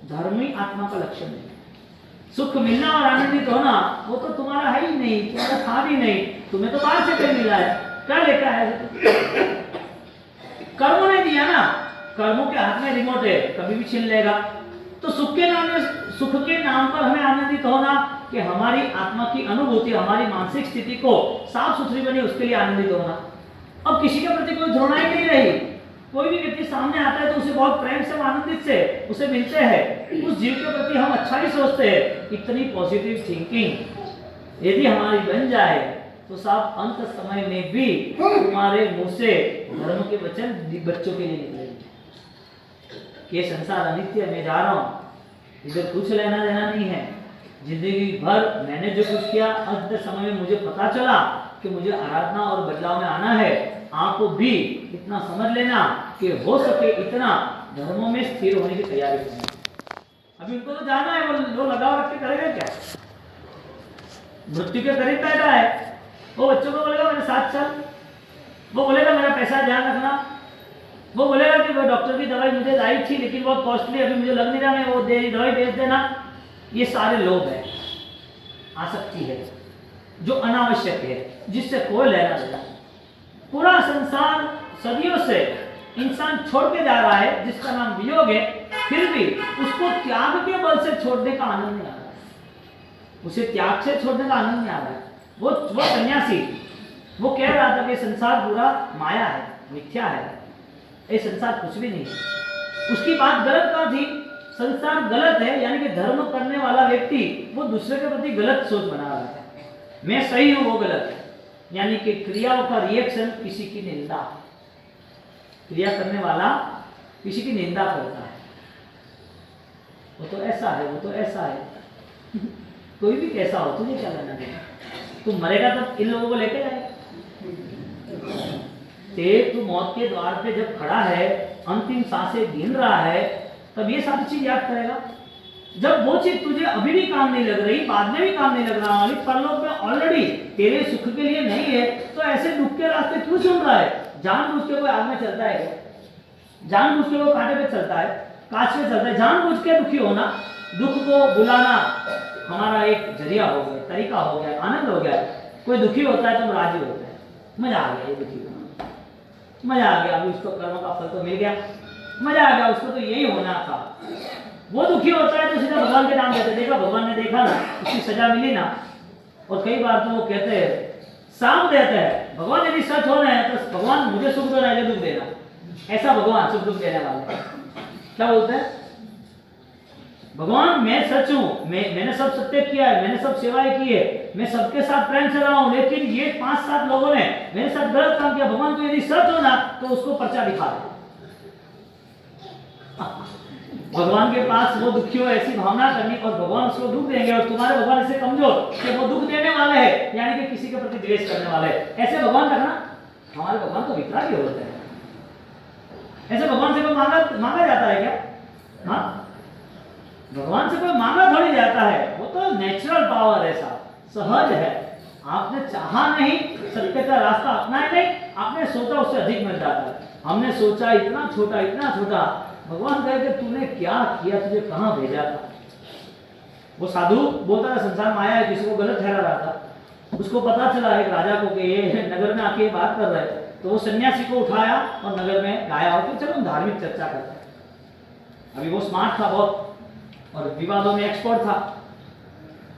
धर्मी आत्मा का लक्षण है। सुख मिलना और आनंदित होना वो तो तुम्हारा है ही नहीं, तुम्हारा था भी नहीं, तुम्हें तो बाहर से कहीं मिला है, क्या लेकर आया? कर्मों ने दिया ना, कर्मों के हाथ में रिमोट है, कभी भी छीन लेगा। तो सुख के नाम पर हमें आनंदित होना कि हमारी आत्मा की अनुभूति, हमारी मानसिक स्थिति को साफ सुथरी बनी, उसके लिए आनंदित होना। अब किसी के प्रति कोई घृणा ही नहीं रही। कोई भी व्यक्ति सामने आता है तो उसे बहुत प्रेम से, आनंदित से उसे मिलते हैं, उस जीव के प्रति हम अच्छा ही सोचते हैं। इतनी पॉजिटिव थिंकिंग यदि हमारी बन जाए तो साफ अंत समय में भी तुम्हारे मुंह से धर्म के वचन बच्चों के लिए निकलेंगे कि संसार अनित्य, मैं जा रहा हूं, इधर कुछ लेना देना नहीं है। जिंदगी भर मैंने जो कुछ किया, अंत समय में मुझे पता चला कि मुझे आराधना और बदलाव में आना है। आप भी इतना समझ लेना कि हो सके इतना धर्मों में स्थिर होने की तैयारी करें। अभी उनको तो जाना है, वो लगाव रख के करेगा क्या? मृत्यु के करीब बैठा है, वो बच्चों को बोलेगा मेरे साथ चल, वो बोलेगा मेरा पैसा ध्यान रखना, वो बोलेगा कि वो डॉक्टर की दवाई मुझे लाई थी लेकिन बहुत कॉस्टली, अभी मुझे लग नहीं रहा, मैं वो दवाई भेज देना। ये सारे लोग हैं, आसक्ति है जो अनावश्यक है, जिससे कोई लेना देना। पूरा संसार सदियों से इंसान छोड़ के जा रहा है, जिसका नाम वियोग है, फिर भी उसको त्याग के बल से छोड़ने का आनंद नहीं आ रहा है। उसे त्याग से छोड़ने का आनंद नहीं आ रहा है। वो सन्यासी वो कह रहा था कि संसार पूरा माया है, मिथ्या है, ये संसार कुछ भी नहीं है। उसकी बात गलत कहाँ थी? संसार गलत है, यानी कि धर्म करने वाला व्यक्ति वो दूसरे के प्रति गलत सोच बना रहा है। मैं सही हूं, वो गलत है, यानी कि क्रियाओं का रिएक्शन किसी की निंदा। क्रिया करने वाला किसी की निंदा करता है, वो तो ऐसा है, वो तो ऐसा है। कोई भी कैसा हो, तुझे क्या लेना देना? तू मरेगा तो इन लोगों को लेके जाएगा। तू मौत के द्वार पे जब खड़ा है, अंतिम सांसें गिन रहा है, तब ये सारी चीज याद करेगा। जब वो चीज तुझे अभी भी काम नहीं लग रही, बाद में भी काम नहीं लग रहा, वाली परलोक में ऑलरेडी तेरे सुख के लिए नहीं है, तो ऐसे दुख के रास्ते क्यों चल रहा है? जानबूझ के कोई आग में चलता है क्या? जानबूझ के वो कांटे पे चलता है, कांच पे चलता है? जानबूझ के दुखी होना, दुख को बुलाना हमारा एक जरिया हो गया, तरीका हो गया, आनंद हो गया। कोई दुखी होता है तो हम राजी होते हैं, मजा आ गया, ये दुखी होना मजा आ गया, अभी उसको कर्म का फल तो मिल गया, मजा आ गया, उसको तो यही होना था। वो दुखी होता है तो सीधा भगवान के नाम देते, देखा भगवान ने देखा ना, उसकी सजा मिली ना। और कई बार तो वो कहते हैं, साम देते हैं, भगवान यदि सच होना है तो भगवान मुझे सुख देना है, दुख देना, ऐसा भगवान सुख दुख देने वाले क्या बोलते हैं? भगवान मैं सच हूं, मैंने सब सत्य किया है, मैंने सब सेवाएं की है, मैं सबके साथ प्रेम से रहा हूं, लेकिन ये 5-7 लोगों ने मेरे साथ गलत काम किया। भगवान को यदि सच होना तो उसको पर्चा दिखा दे। भगवान के पास वो दुखी हो ऐसी भावना करनी, और भगवान उसको दुख देंगे, और तुम्हारे भगवान ऐसे कमजोर कि वो दुख देने वाले हैं, यानी कि किसी के प्रति द्वेष करने वाले हैं। ऐसे भगवान रखना, हमारे भगवान तो विकराल ही होते हैं। ऐसे भगवान से कोई मांगा जाता है क्या? हाँ, भगवान से कोई मांगा थोड़ी जाता है, वो तो नेचुरल पावर है, साहब सहज है। आपने चाहा नहीं, सत्य का रास्ता अपनाया नहीं, आपने सोचा उससे अधिक मिल जाता है। हमने सोचा इतना छोटा भगवान कहे कि तूने क्या किया, तुझे कहाँ भेजा था। वो साधु बोलता था संसार माया है, किसी को गलत ठहरा रहा था। उसको पता चला एक राजा को कि ये नगर में आके बात कर रहे हैं, तो वो सन्यासी को उठाया और नगर में लाया और चलो हम धार्मिक चर्चा करते हैं। अभी वो स्मार्ट था बहुत और विवादों में एक्सपर्ट था,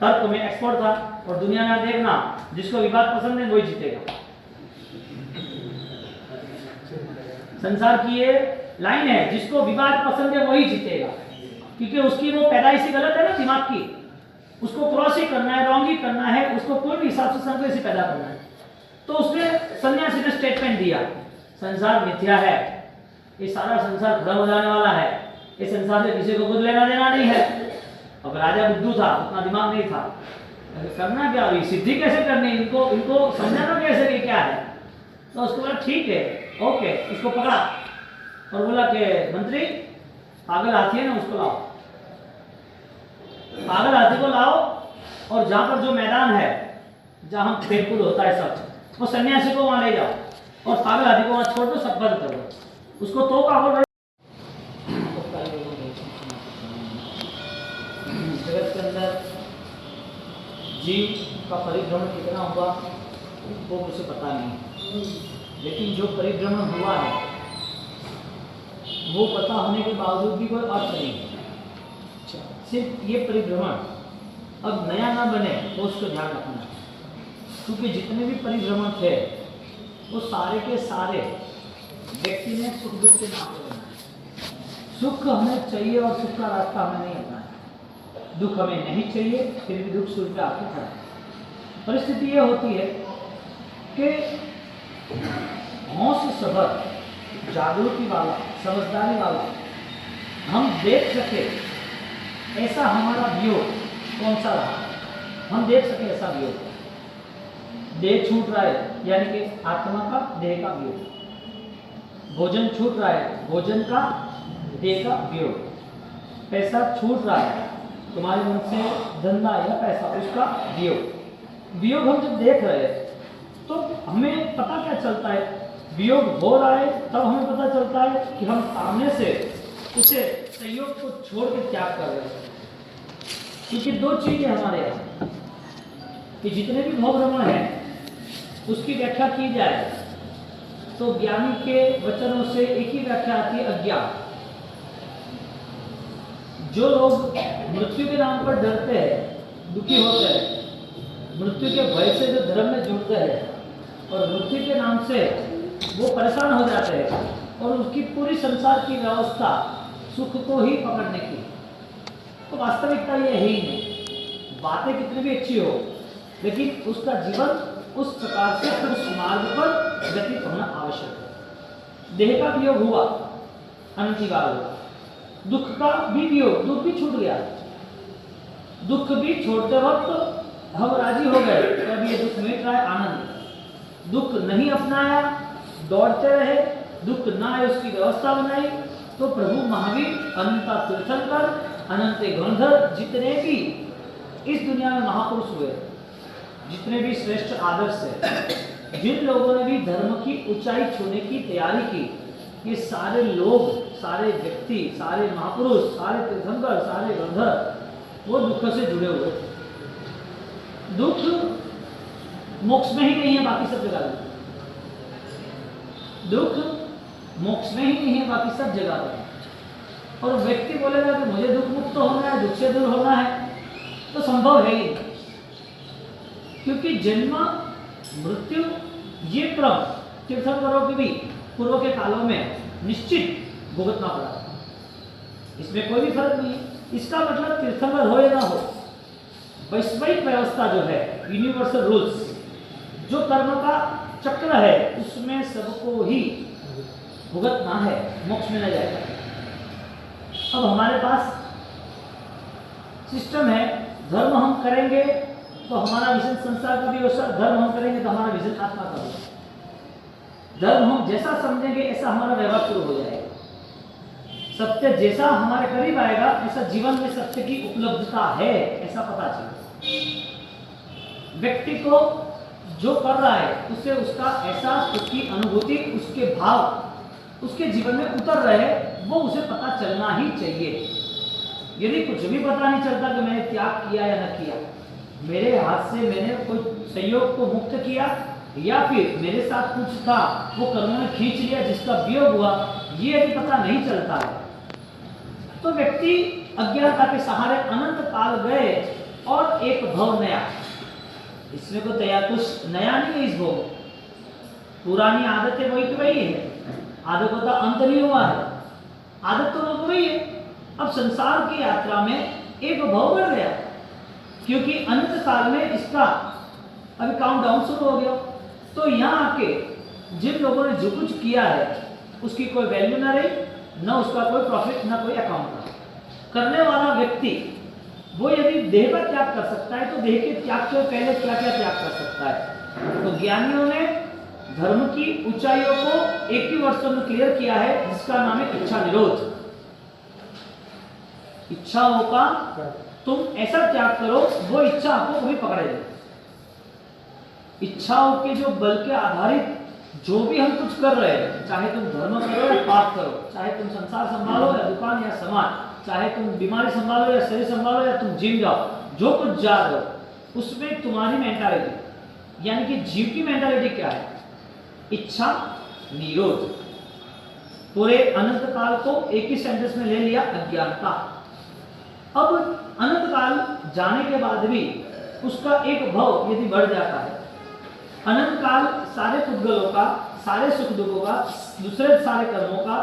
तर्क में एक्सपर्ट था, और दुनिया में देखना जिसको विवाद पसंद है वही जीतेगा। संसार की ये लाइन है, जिसको विवाद पसंद है वही जीतेगा, क्योंकि उसकी वो पैदाइशी गलत है ना दिमाग की, उसको क्रॉस ही करना है, रॉन्ग ही करना है, उसको कोई भी हिसाब से संदेश ही पैदा करना है। तो उसने सन्यासी ने स्टेटमेंट दिया, संसार मिथ्या है, ये सारा संसार खत्म हो जाने वाला है, इस संसार से किसी को कुछ लेना देना नहीं है। अब राजा बुद्धू था, उतना दिमाग नहीं था, करना क्या, सिद्धि कैसे करनी, इनको समझाना कैसे कि क्या है। तो उसको बोला ठीक है, ओके, इसको पकड़ा और बोला कि मंत्री पागल हाथी है ना, उसको लाओ, पागल हाथी को लाओ, और जहां पर जो मैदान है जहां खेलकूद होता है सब, वो सन्यासी को वहां ले जाओ और पागल हाथी को वहां छोड़ दो, सब बंद कर दो, उसको तो पागल। जगत के अंदर जीव का परिभ्रमण कितना हुआ वो मुझे पता नहीं, लेकिन जो परिभ्रमण हुआ है वो पता होने के बावजूद भी कोई अर्थ नहीं है। सिर्फ ये परिभ्रमण अब नया ना बने तो उसको ध्यान रखना, क्योंकि जितने भी परिभ्रमण थे वो सारे के सारे व्यक्ति ने सुख दुख के नाम पर बनाए। सुख हमें चाहिए और सुख का रास्ता हमें नहीं अपना है, दुख हमें नहीं चाहिए फिर भी दुख सुख पे आके खड़ा है। परिस्थिति ये होती है कि होश सबर, जागृति वाला, समझदारी वाला हम देख सके ऐसा हमारा वियोग कौन सा रहा, हम देख सके ऐसा वियोग। देह छूट रहा है यानी कि आत्मा का देह का वियोग, भोजन छूट रहा है भोजन का देह का वियोग, पैसा छूट रहा है तुम्हारे मन से धंधा या पैसा उसका वियोग। वियोग हम जब देख रहे हैं तो हमें पता क्या चलता है, वियोग हो रहा है तब हमें पता चलता है कि हम सामने से उसे संयोग को छोड़ के त्याग कर रहे हैं। क्योंकि दो चीजें हमारे यहाँ कि जितने भी भवभ्रमण हैं उसकी व्याख्या की जाए तो ज्ञानी के वचनों से एक ही व्याख्या आती है, अज्ञान। जो लोग मृत्यु के नाम पर डरते हैं, दुखी होते हैं, मृत्यु के भय से जो धर्म में जुड़ते हैं और मृत्यु के नाम से वो परेशान हो जाते हैं और उसकी पूरी संसार की व्यवस्था सुख को ही पकड़ने की, तो वास्तविकता ये है ही नहीं। बातें कितनी भी अच्छी हो लेकिन उसका जीवन उस प्रकार से उस मार्ग पर व्यतीत होना आवश्यक है। देह का वियोग हुआ, अनंतिकाल हुआ, दुख का भी वियोग, दुख भी छूट गया, दुख भी छोड़ते वक्त हम राजी हो गए, तब ये दुख मिट रहा है, आनंद। दुख नहीं अपनाया, दौड़ते रहे, दुख ना आए उसकी व्यवस्था बनाई, तो प्रभु महावीर, अनंता तीर्थंकर, अनंत गंधर, जितने भी इस दुनिया में महापुरुष हुए, जितने भी श्रेष्ठ आदर्श है, जिन लोगों ने भी धर्म की ऊंचाई छूने की तैयारी की, ये सारे लोग, सारे व्यक्ति, सारे महापुरुष, सारे तीर्थंकर, सारे गंधर वो दुख से जुड़े हुए थे। दुख मोक्ष में ही नहीं है, बाकी सब जगह है। दुख मोक्ष में ही नहीं है, बाकी सब जगह है। और व्यक्ति बोलेगा कि मुझे दुख मुक्त होना है, दुख से दूर होना है, तो संभव है ही नहीं, क्योंकि जन्म मृत्यु ये क्रम तीर्थंकरों के भी पूर्व के कालों में निश्चित भुगतना पड़ा, इसमें कोई भी फर्क नहीं है। इसका मतलब तीर्थंकर हो या ना हो, वैश्विक व्यवस्था जो है, यूनिवर्सल रूल्स, जो कर्म का चक्र है, उसमें सबको ही भुगतना है, मोक्ष में न जाएगा। अब हमारे पास सिस्टम है, धर्म हम करेंगे तो हमारा विजन संसार का भी होगा, धर्म हम करेंगे तो हमारा विजन आत्मा का होगा। धर्म हम जैसा समझेंगे ऐसा हमारा व्यवहार शुरू हो जाएगा। सत्य जैसा हमारे करीब आएगा ऐसा जीवन में सत्य की उपलब्धता है, ऐसा पता चलेगा। व्यक्ति को जो कर रहा है उससे उसका एहसास, उसकी अनुभूति, उसके भाव उसके जीवन में उतर रहे, वो उसे पता चलना ही चाहिए। यदि कुछ भी पता नहीं चलता कि मैंने त्याग किया या न किया, मेरे हाथ से मैंने कोई संयोग को मुक्त किया या फिर मेरे साथ कुछ था वो कर्मों ने खींच लिया जिसका वियोग हुआ, ये यदि पता नहीं चलता है तो व्यक्ति अज्ञानता के सहारे अनंत काल गए और एक भव नया, इसमें को तैयार कुछ नया नहीं है। इस भव पुरानी आदतें वही की वही है, आदतों का अंत नहीं हुआ है, आदत तो वही है। अब संसार की यात्रा में एक भव बढ़ गया, क्योंकि अनंत काल में इसका अभी काउंट डाउन शुरू हो गया। तो यहाँ आके जिन लोगों ने जो कुछ किया है उसकी कोई वैल्यू ना रही, न उसका कोई प्रॉफिट, न कोई अकाउंट रहा। करने वाला व्यक्ति वो यदि देह का त्याग कर सकता है तो देह के त्याग के पहले क्या क्या त्याग कर सकता है। तो ज्ञानियों ने धर्म की ऊंचाइयों को एक ही वर्ष में क्लियर किया है, जिसका नाम है इच्छा निरोध। इच्छाओं का तुम ऐसा त्याग करो वो इच्छा आपको कभी पकड़े नहीं। इच्छाओं के जो बल के आधारित जो भी हम कुछ कर रहे हैं, चाहे तुम धर्म करो या पाप करो, चाहे तुम संसार संभालो या दुकान या समाज, चाहे तुम बीमारी संभालो या शरीर संभालो या तुम जिम जाओ, जो कुछ जा रहे हो उसमें तुम्हारी मेंटालिटी यानी कि जीव की मेंटालिटी क्या है? इच्छा निरोध। पूरे अनंत काल को एक ही सेंटेंस में ले लिया, अज्ञानता। अब अनंत काल जाने के बाद भी उसका एक भव यदि बढ़ जाता है, अनंत काल सारे पुद्गलों का, सारे सुख दुखों का, दूसरे सारे कर्मों का,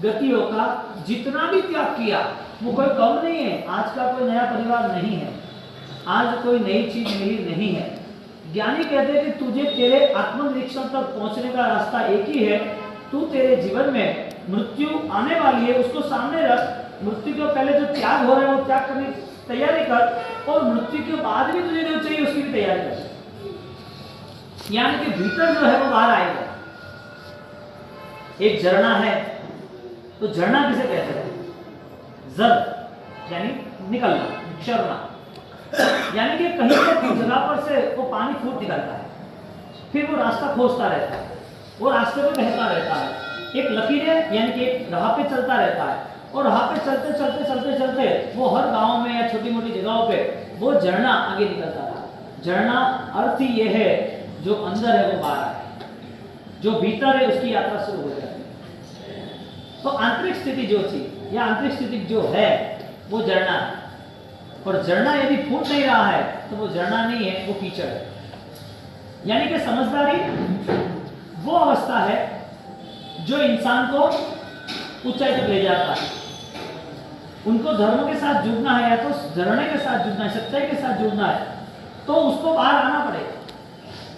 गतियों का जितना भी त्याग किया वो कोई कम नहीं है। आज का कोई नया परिवार नहीं है, आज कोई नई चीज मिली नहीं है। ज्ञानी कहते हैं कि तुझे तेरे आत्मनिरीक्षण तक पहुंचने का रास्ता एक ही है। तू तेरे जीवन में मृत्यु आने वाली है, उसको सामने रख। मृत्यु के पहले जो त्याग हो रहे हैं वो त्याग करने की तैयारी कर, और मृत्यु के बाद भी तुझे जो चाहिए उसकी भी तैयारी कर। यानी कि भीतर जो है वो बाहर आएगा। एक झरना है तो झरना किसे कहते हैं? जर यानी निकलना, शरना, यानी कि कहीं से जगह पर से वो पानी फूट निकलता है, फिर वो रास्ता खोजता रहता है, वो रास्ते पे बहता रहता है। एक लकीर है यानी कि एक राह पे चलता रहता है, और राह पे चलते चलते चलते चलते वो हर गांव में या छोटी मोटी जगहों पे वो झरना आगे निकलता रहा। झरना अर्थ ही ये है जो अंदर है वो बाहर है, जो भीतर है उसकी यात्रा शुरू हो जाती है। तो आंतरिक स्थिति जो थी या आंतरिक स्थिति जो है वो झरना है, और झरना यदि फूट नहीं रहा है तो वो झरना नहीं है, वो कीचड़ है। यानी कि समझदारी वो अवस्था है जो इंसान को ऊंचाई तक ले जाता है। उनको धर्म के साथ जुड़ना है या तो झरने के साथ जुड़ना है, सच्चाई के साथ जुड़ना है, तो उसको बाहर आना पड़ेगा।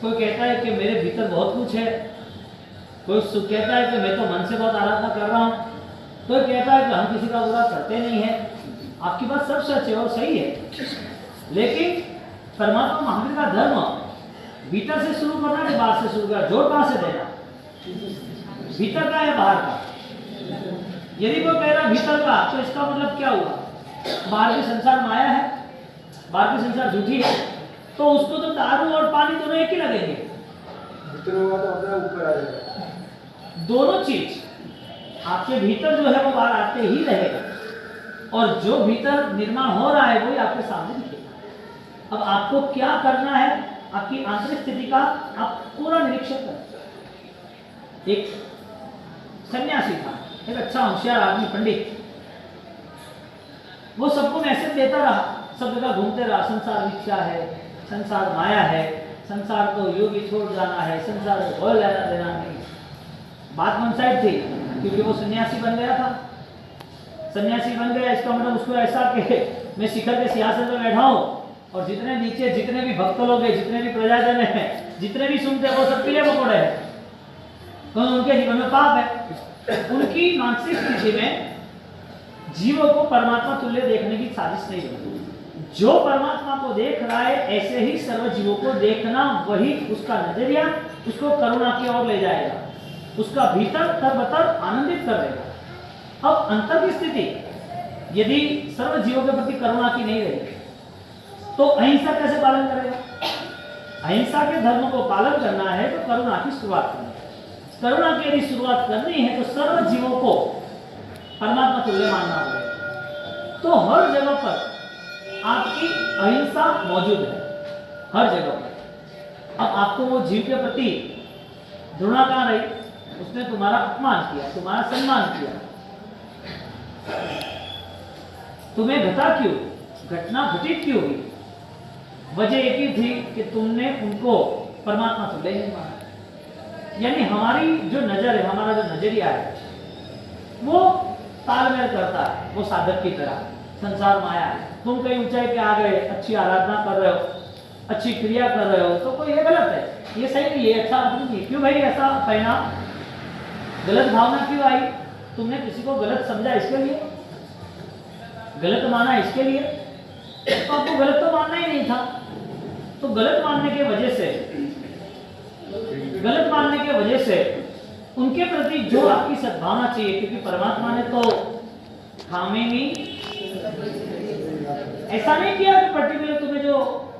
कोई कहता है कि मेरे भीतर बहुत कुछ है, कोई कहता है कि मैं तो मन से बहुत आराधना कर रहा हूँ, कोई कहता है कि हम किसी का बुरा करते नहीं है। आपकी बात सब सच है और सही है, लेकिन परमात्मा महावीर का धर्म भीतर से शुरू करना है, बाहर से शुरू करना। जोर कहां से देना? भीतर का है बाहर का? यदि वो कह रहा भीतर का, तो इसका मतलब क्या हुआ? बाहर की संसार माया है, बाहर की संसार झूठी है, तो उसको तो दारू और पानी दोनों एक ही लगेंगे। भीतर होगा तो अपने ऊपर आ जाएगा। दोनों चीज आपके भीतर जो है वो बाहर आते ही रहेगा, और जो भीतर निर्माण हो रहा है वही आपके सामने दिखेगा। अब आपको क्या करना है, आपकी आंतरिक स्थिति का आप पूरा निरीक्षण करें। एक सन्यासी था, एक अच्छा होशियार आदमी, पंडित, वो सबको मैसेज देता रहा, सब जगह घूमते रहा, संसार मिथ्या है, संसार माया है, संसार को यूं भी छोड़ जाना है, संसार को कोई लेना देना नहीं। बात वन साइड थी, क्योंकि वो सन्यासी बन गया था। सन्यासी बन गया इसका मतलब उसको ऐसा कि मैं शिखर के सिंहासन पर बैठा हूं और जितने नीचे जितने भी भक्त लोग हैं, जितने भी प्रजाजन हैं, जितने भी सुनते हैं वो सब पीले पकौड़े हैं, तो उनके जीवन में पाप है। उनकी मानसिक स्थिति में जीवों को परमात्मा तुल्य देखने की साजिश नहीं बनी। जो परमात्मा को देख रहा है ऐसे ही सर्व जीवों को देखना, वही उसका नजरिया उसको करुणा की ओर ले जाएगा, उसका भीतर तरबतर आनंदित कर देगा। अब अंतर की स्थिति यदि सर्व जीवों के प्रति करुणा की नहीं रही तो अहिंसा कैसे पालन करेगा? अहिंसा के धर्म को पालन करना है तो करुणा की शुरुआत करनी है। करुणा की यदि शुरुआत करनी है तो सर्व जीवों को परमात्मा तुल्य मानना पड़ेगा। तो हर जगह पर आपकी अहिंसा मौजूद है, हर जगह पर। अब आपको वो जीव के प्रति घृणा कहाँ रही? उसने तुम्हारा अपमान किया, तुम्हारा सम्मान किया, तुम्हें घटा क्यों, घटना घटित क्यों हुई? वजह एक ही थी कि तुमने उनको परमात्मा तुल्य नहीं माना। यानी हमारी जो नजर है, हमारा जो नजरिया है, वो तालमेल करता है, वो साधक की तरह। संसार माया है, तुम कहीं ऊंचाई पे आ गए, अच्छी आराधना कर रहे हो, अच्छी क्रिया कर रहे हो, तो कोई ये गलत है, ये सही नहीं है, अच्छा नहीं है। क्यों भाई ऐसा पहना? गलत भावना क्यों आई? तुमने किसी को गलत समझा इसके लिए, गलत माना इसके लिए, तो आपको गलत तो मानना ही नहीं था। तो गलत मानने के वजह से उनके प्रति जो आपकी सद्भावना चाहिए, क्योंकि परमात्मा ने तो हमें ऐसा नहीं किया कि पर्टिकुलर तुम्हें जो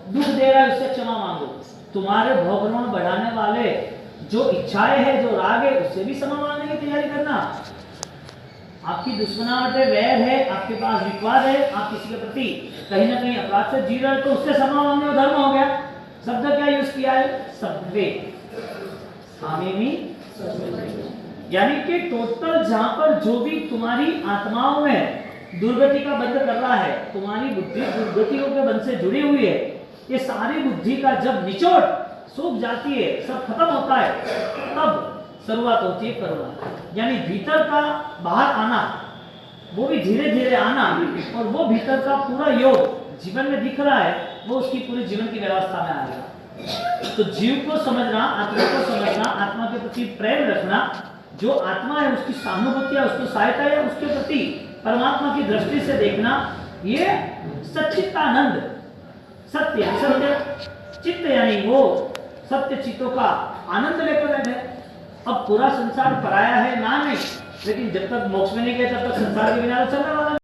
दुख दे रहा है उससे क्षमा मांगो। तुम्हारे भवभ्रमण बढ़ाने वाले जो इच्छाएं है, जो राग है, उससे भी क्षमा मांगने की तैयारी करना। आपकी दुश्मनाहट है, वैर है, आपके पास विवाद है, आप किसी के प्रति कहीं ना कहीं अपराध से जी रहे हो, तो उससे क्षमा मांगने धर्म हो गया। शब्द क्या यूज किया है? सब्वे हामेमी, यानी कि टोटल जहां पर जो भी तुम्हारी आत्माओं में दुर्गति का बंध कर रहा है, तुम्हारी बुद्धि दुर्गतियों के बंध से जुड़ी हुई है, ये सारी बुद्धि का जब निचोड़ सूख जाती है, सब खत्म होता है, तब शुरुआत होती है करुणा। यानी भीतर का बाहर आना, वो भी धीरे धीरे आना, और वो भीतर का पूरा योग जीवन में दिख रहा है, वो उसकी पूरी जीवन की व्यवस्था में आएगा। तो जीव को समझना, आत्मा को समझना, आत्मा के प्रति प्रेम रखना, जो आत्मा है उसकी सहानुभूति है, उसकी सहायता है, उसके प्रति परमात्मा की दृष्टि से देखना, ये सच्चित्तानंद, सत्य चित्त, यानी वो सत्य चित्तों का आनंद लेकर बैठे। अब पूरा संसार पराया है ना नहीं, लेकिन जब तक मोक्ष में नहीं गए तब तक संसार के बिना चलने वाला